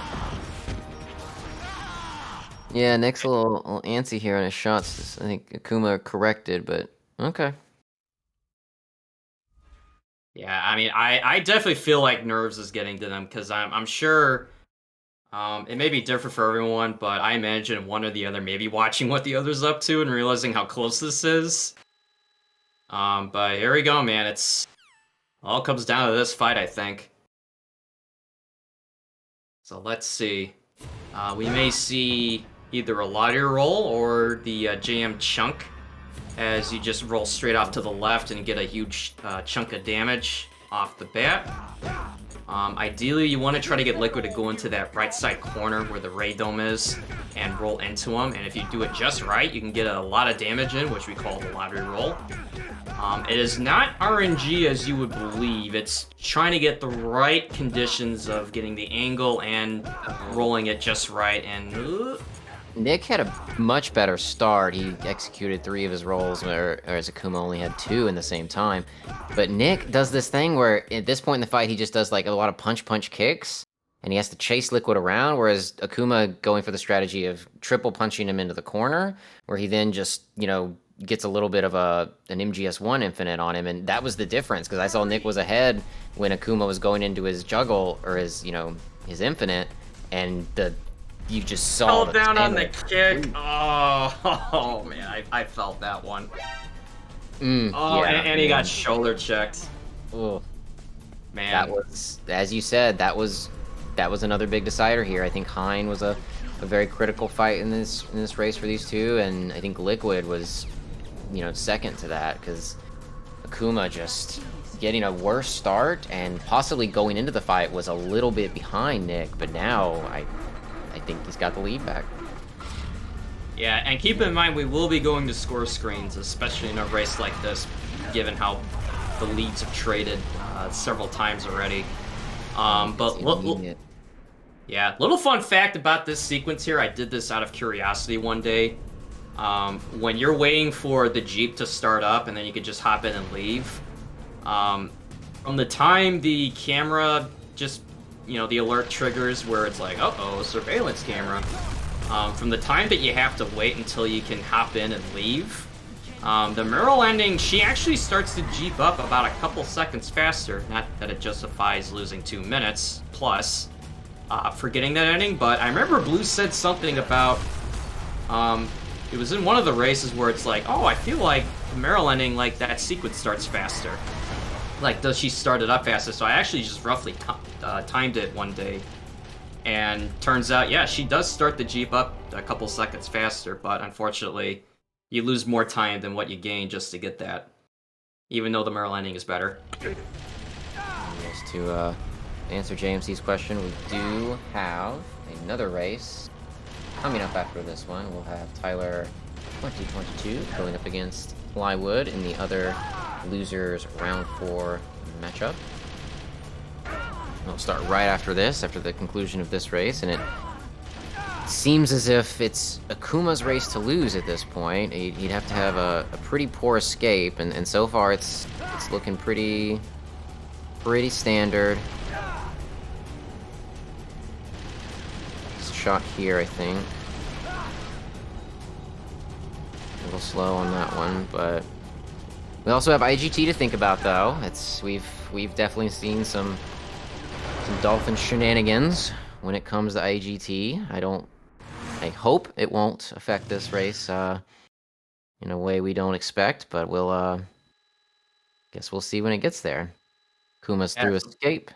Yeah, Nick's a little antsy here on his shots. I think Akuma corrected, but okay. Yeah, I mean, I definitely feel like nerves is getting to them, because I'm sure it may be different for everyone, but I imagine one or the other may be watching what the other's up to and realizing how close this is. But here we go, man. It's all comes down to this fight, I think. So let's see. We may see either a lottery roll or the JM chunk, as you just roll straight off to the left and get a huge chunk of damage off the bat. Ideally, you want to try to get Liquid to go into that right side corner where the Ray Dome is and roll into him. And if you do it just right, you can get a lot of damage in, which we call the lottery roll. It is not RNG as you would believe. It's trying to get the right conditions of getting the angle and rolling it just right. And Nick had a much better start. He executed 3 of his rolls, whereas Akuma only had 2 in the same time. But Nick does this thing where, at this point in the fight, he just does like a lot of punch kicks, and he has to chase Liquid around, whereas Akuma going for the strategy of triple punching him into the corner, where he then just, gets a little bit of an MGS1 infinite on him, and that was the difference, because I saw Nick was ahead when Akuma was going into his juggle, or his infinite, and the You just saw Fell the down on the tail. kick. Oh, man, I felt that one. Oh, Yeah, and he got man. shoulder checked. Ugh. Man. That was, as you said, that was another big decider here. I think Hein was a very critical fight in this race for these two, and I think Liquid was, second to that, because Akuma just getting a worse start and possibly going into the fight was a little bit behind Nick, but now I think he's got the lead back. Yeah, and keep in mind we will be going to score screens, especially in a race like this, given how the leads have traded several times already. But yeah, little fun fact about this sequence here. I did this out of curiosity one day. When you're waiting for the Jeep to start up and then you can just hop in and leave, from the time the camera just, the alert triggers where it's like, uh-oh, surveillance camera, from the time that you have to wait until you can hop in and leave, the Merrill ending, she actually starts to Jeep up about a couple seconds faster. Not that it justifies losing 2 minutes plus for getting that ending, but I remember Blue said something about, it was in one of the races where it's like, oh, I feel like the Merrill ending, like, that sequence starts faster. Like, does she start it up faster? So I actually just roughly timed it one day. And turns out, yeah, she does start the Jeep up a couple seconds faster, but unfortunately, you lose more time than what you gain just to get that. Even though the Merrill ending is better. Just to answer JMC's question, we do have another race coming up after this one. We'll have Tyler 2022 going up against Plywood in the other losers round 4 matchup. We'll start right after this, after the conclusion of this race, and it seems as if it's Akuma's race to lose at this point. He'd have to have a pretty poor escape, and so far it's looking pretty standard. Shot here, I think. A little slow on that one, but we also have IGT to think about, though. We've definitely seen some Dolphin shenanigans when it comes to IGT. I hope it won't affect this race in a way we don't expect, but guess we'll see when it gets there. Kuma's through escape.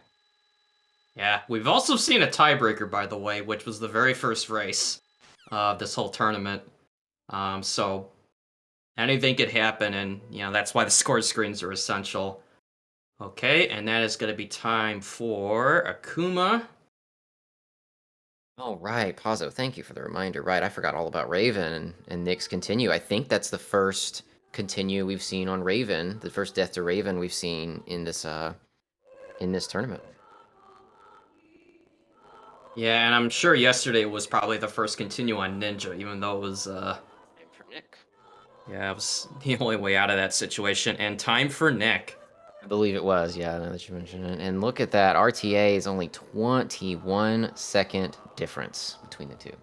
Yeah, we've also seen a tiebreaker, by the way, which was the very first race of this whole tournament. So anything could happen, and that's why the score screens are essential. Okay, and that is going to be time for Akuma. Oh, right, Pazzo, thank you for the reminder. Right, I forgot all about Raven and Nick's continue. I think that's the first continue we've seen on Raven, the first death to Raven we've seen in this tournament. Yeah, and I'm sure yesterday was probably the first continue on Ninja, even though it was Time for Nick. Yeah, it was the only way out of that situation. And time for Nick. I believe it was, yeah, now that you mention it. And look at that, RTA is only 21-second difference between the two.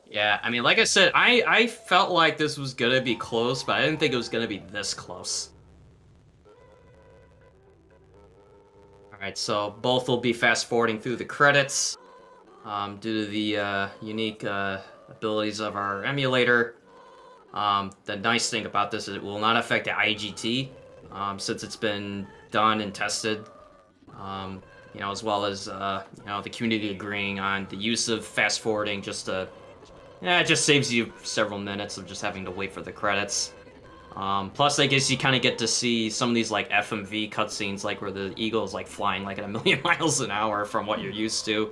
Yeah, I mean, like I said, I felt like this was going to be close, but I didn't think it was going to be this close. Alright, so both will be fast-forwarding through the credits due to the unique abilities of our emulator. The nice thing about this is it will not affect the IGT since it's been done and tested, as well as the community agreeing on the use of fast-forwarding just to... Yeah, it just saves you several minutes of just having to wait for the credits. Plus, I guess you kind of get to see some of these, like, FMV cutscenes, like, where the eagle is, like, flying, like, at 1,000,000 miles an hour from what you're used to.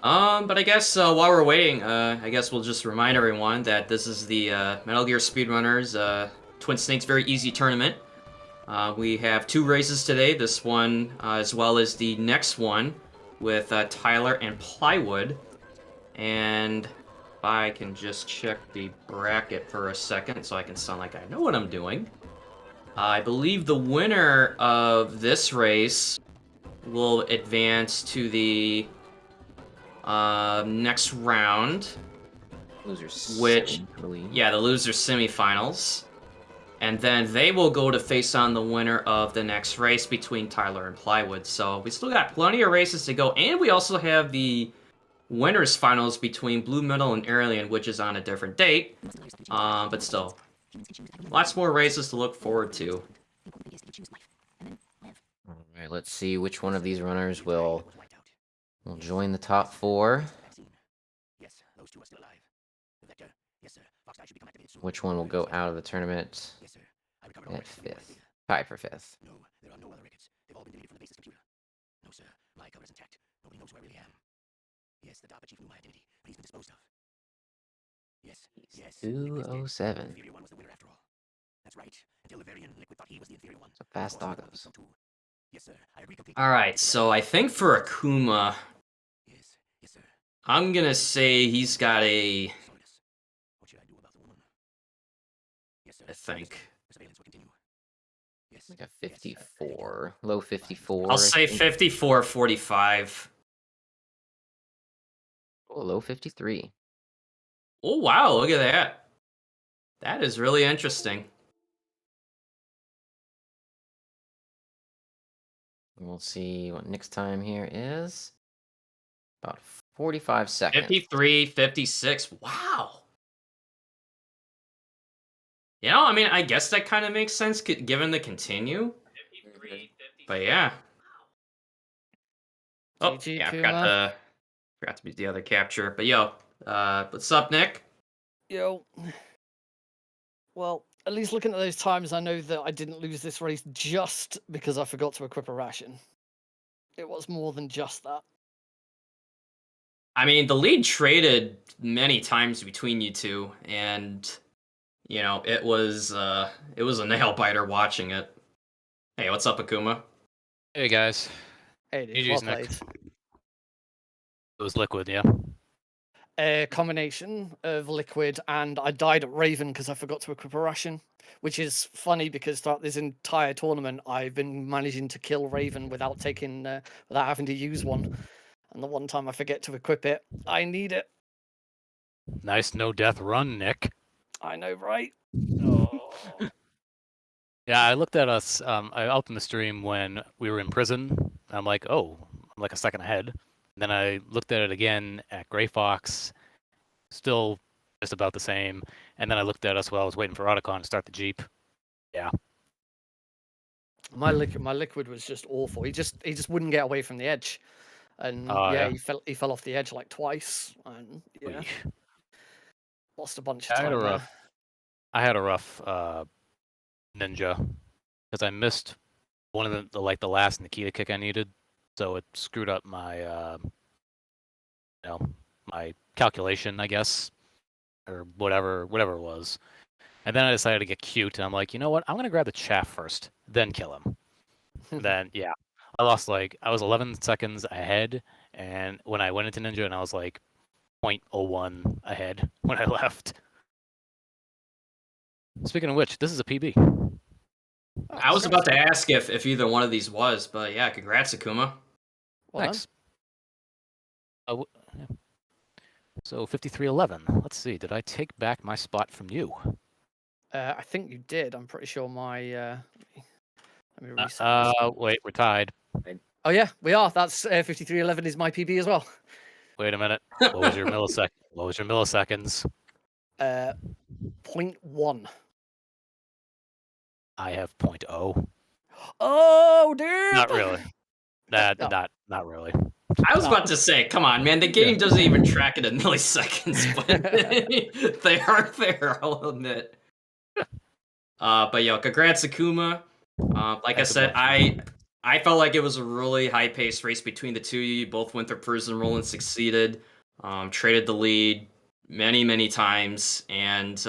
But I guess, while we're waiting, I guess we'll just remind everyone that this is the, Metal Gear Speedrunners, Twin Snakes Very Easy Tournament. We have 2 races today, this one, as well as the next one, with, Tyler and Plywood. And if I can just check the bracket for a second so I can sound like I know what I'm doing. I believe the winner of this race will advance to the next round. Losers Which, semi, yeah, the loser semifinals. and then they will go to face on the winner of the next race between Tyler and Plywood. So we still got plenty of races to go, and we also have the winners finals between Blue Metal and Alien, which is on a different date, but still, lots more races to look forward to. All right, let's see which one of these runners will join the top 4. Which one will go out of the tournament at 5th? Tied for 5th. No, there are no other records. They've all been deleted from the base's computer. No, sir. My cover is intact. Nobody knows who I really am. Yes, the DARPA chief knew my identity, but he's been disposed of. Yes, yes. 207. The inferior one was the winner after all. That's right. Until the very end, Liquid thought he was the inferior one. So fast Of course, doggos. so too. Yes, sir. I agree completely. All right, so I think for Akuma, Yes, yes, sir. I'm gonna say he's got a, Holiness. What should I do about the woman? Yes, sir. I think. The surveillance will continue. Yes. Like a 54. Low 54. I'll I say think. 54-45. Oh, low 53. Oh, wow, look at that. That is really interesting. We'll see what Nick's time here is. About 45 seconds. 53-56. Wow. You know, I mean, I guess that kind of makes sense given the continue. But yeah. Oh, GG, yeah, I Kuma. forgot to be the other capture. But yo, what's up, Nick? Yo. Well, at least looking at those times, I know that I didn't lose this race just because I forgot to equip a ration. It was more than just that. I mean, the lead traded many times between you two, and you know, it was a nail biter watching it. Hey, what's up, Akuma? Hey guys, Hey, dude, GG's, well Nick. played. It was Liquid, yeah. A combination of Liquid and I died at Raven because I forgot to equip a ration, which is funny because throughout this entire tournament I've been managing to kill Raven without having to use one, and the one time I forget to equip it, I need it. Nice no-death run, Nick. I know, right? Oh. Yeah, I looked at us. I opened the stream when we were in prison. I'm like, oh, I'm like a second ahead. And then I looked at it again at Gray Fox, still just about the same. And then I looked at us while I was waiting for Otacon to start the Jeep. Yeah. My liquid was just awful. He just wouldn't get away from the edge, and Yeah. he fell off the edge like twice, and yeah, Oy. lost a bunch of I had time a there. rough. I had a rough ninja because I missed one of the last Nikita kick I needed, so it screwed up my my calculation, I guess, or whatever it was. And then I decided to get cute, and I'm like, you know what? I'm gonna grab the chaff first, then kill him. Then yeah, I was 11 seconds ahead, and when I went into Ninja, and I was like 0.01 ahead when I left. Speaking of which, this is a PB. I was about to ask if either one of these was, but yeah, congrats, Akuma. Well Thanks. Yeah. So 53-11. Let's see. Did I take back my spot from you? I think you did. I'm pretty sure my. Let me reset. Wait, we're tied. Oh yeah, we are. That's 5311 is my PB as well. Wait a minute. What was your millisecond? What was your milliseconds? 0.1. I have 0.0. Oh, dude. Not really. No. Not really. I was about to say, come on, man, the game doesn't even track it in milliseconds, but they are there, I'll admit. But yo, congrats, Akuma. Like I said, I felt like it was a really high-paced race between the two of you. You both went through prison roll and succeeded. Traded the lead many times, and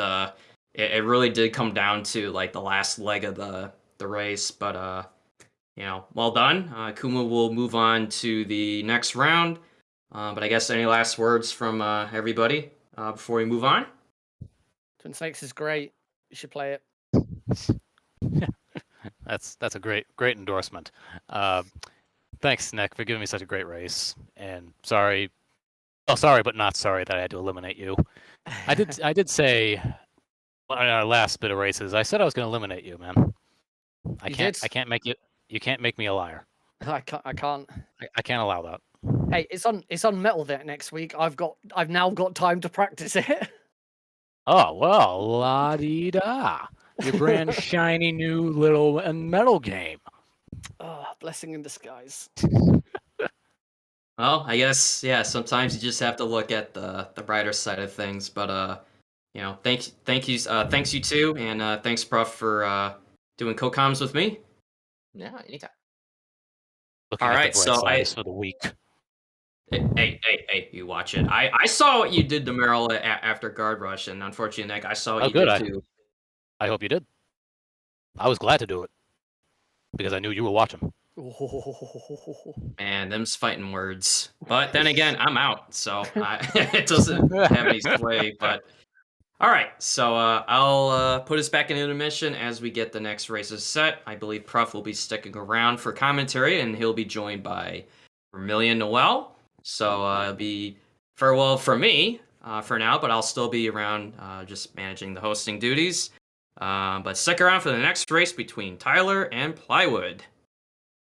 it really did come down to like the last leg of the race. But you know, well done. Akuma will move on to the next round. But I guess any last words from everybody before we move on? Twin Snakes is great. You should play it. That's a great endorsement. Thanks, Nick, for giving me such a great race. And sorry but not sorry that I had to eliminate you. I did say Our last bit of races, I said I was going to eliminate you, man. I You can't. did? I can't make you. You can't make me a liar. I can't. I can't allow that. Hey, it's on Metal Vet next week. I've now got time to practice it. Oh well, la di da. Your brand shiny new little metal game. Oh, blessing in disguise. Well, I guess yeah. Sometimes you just have to look at the brighter side of things. But you know, thanks you too, and thanks, Prof, for doing co-coms with me. Yeah, anytime. Looking All at the right, bright so side is for the weak. hey, you watch it. I saw what you did to Meryl after Guard Rush, and unfortunately, Nick, I saw what Oh, you good. did too. I hope you did. I was glad to do it because I knew you were watching. Man, them's fighting words. But then again, I'm out, so it doesn't have any sway. But all right, so I'll put us back in intermission as we get the next races set. I believe Prof will be sticking around for commentary, and he'll be joined by Vermilion Noel. So it'll be farewell from me for now, but I'll still be around just managing the hosting duties. But stick around for the next race between Tyler and Plywood.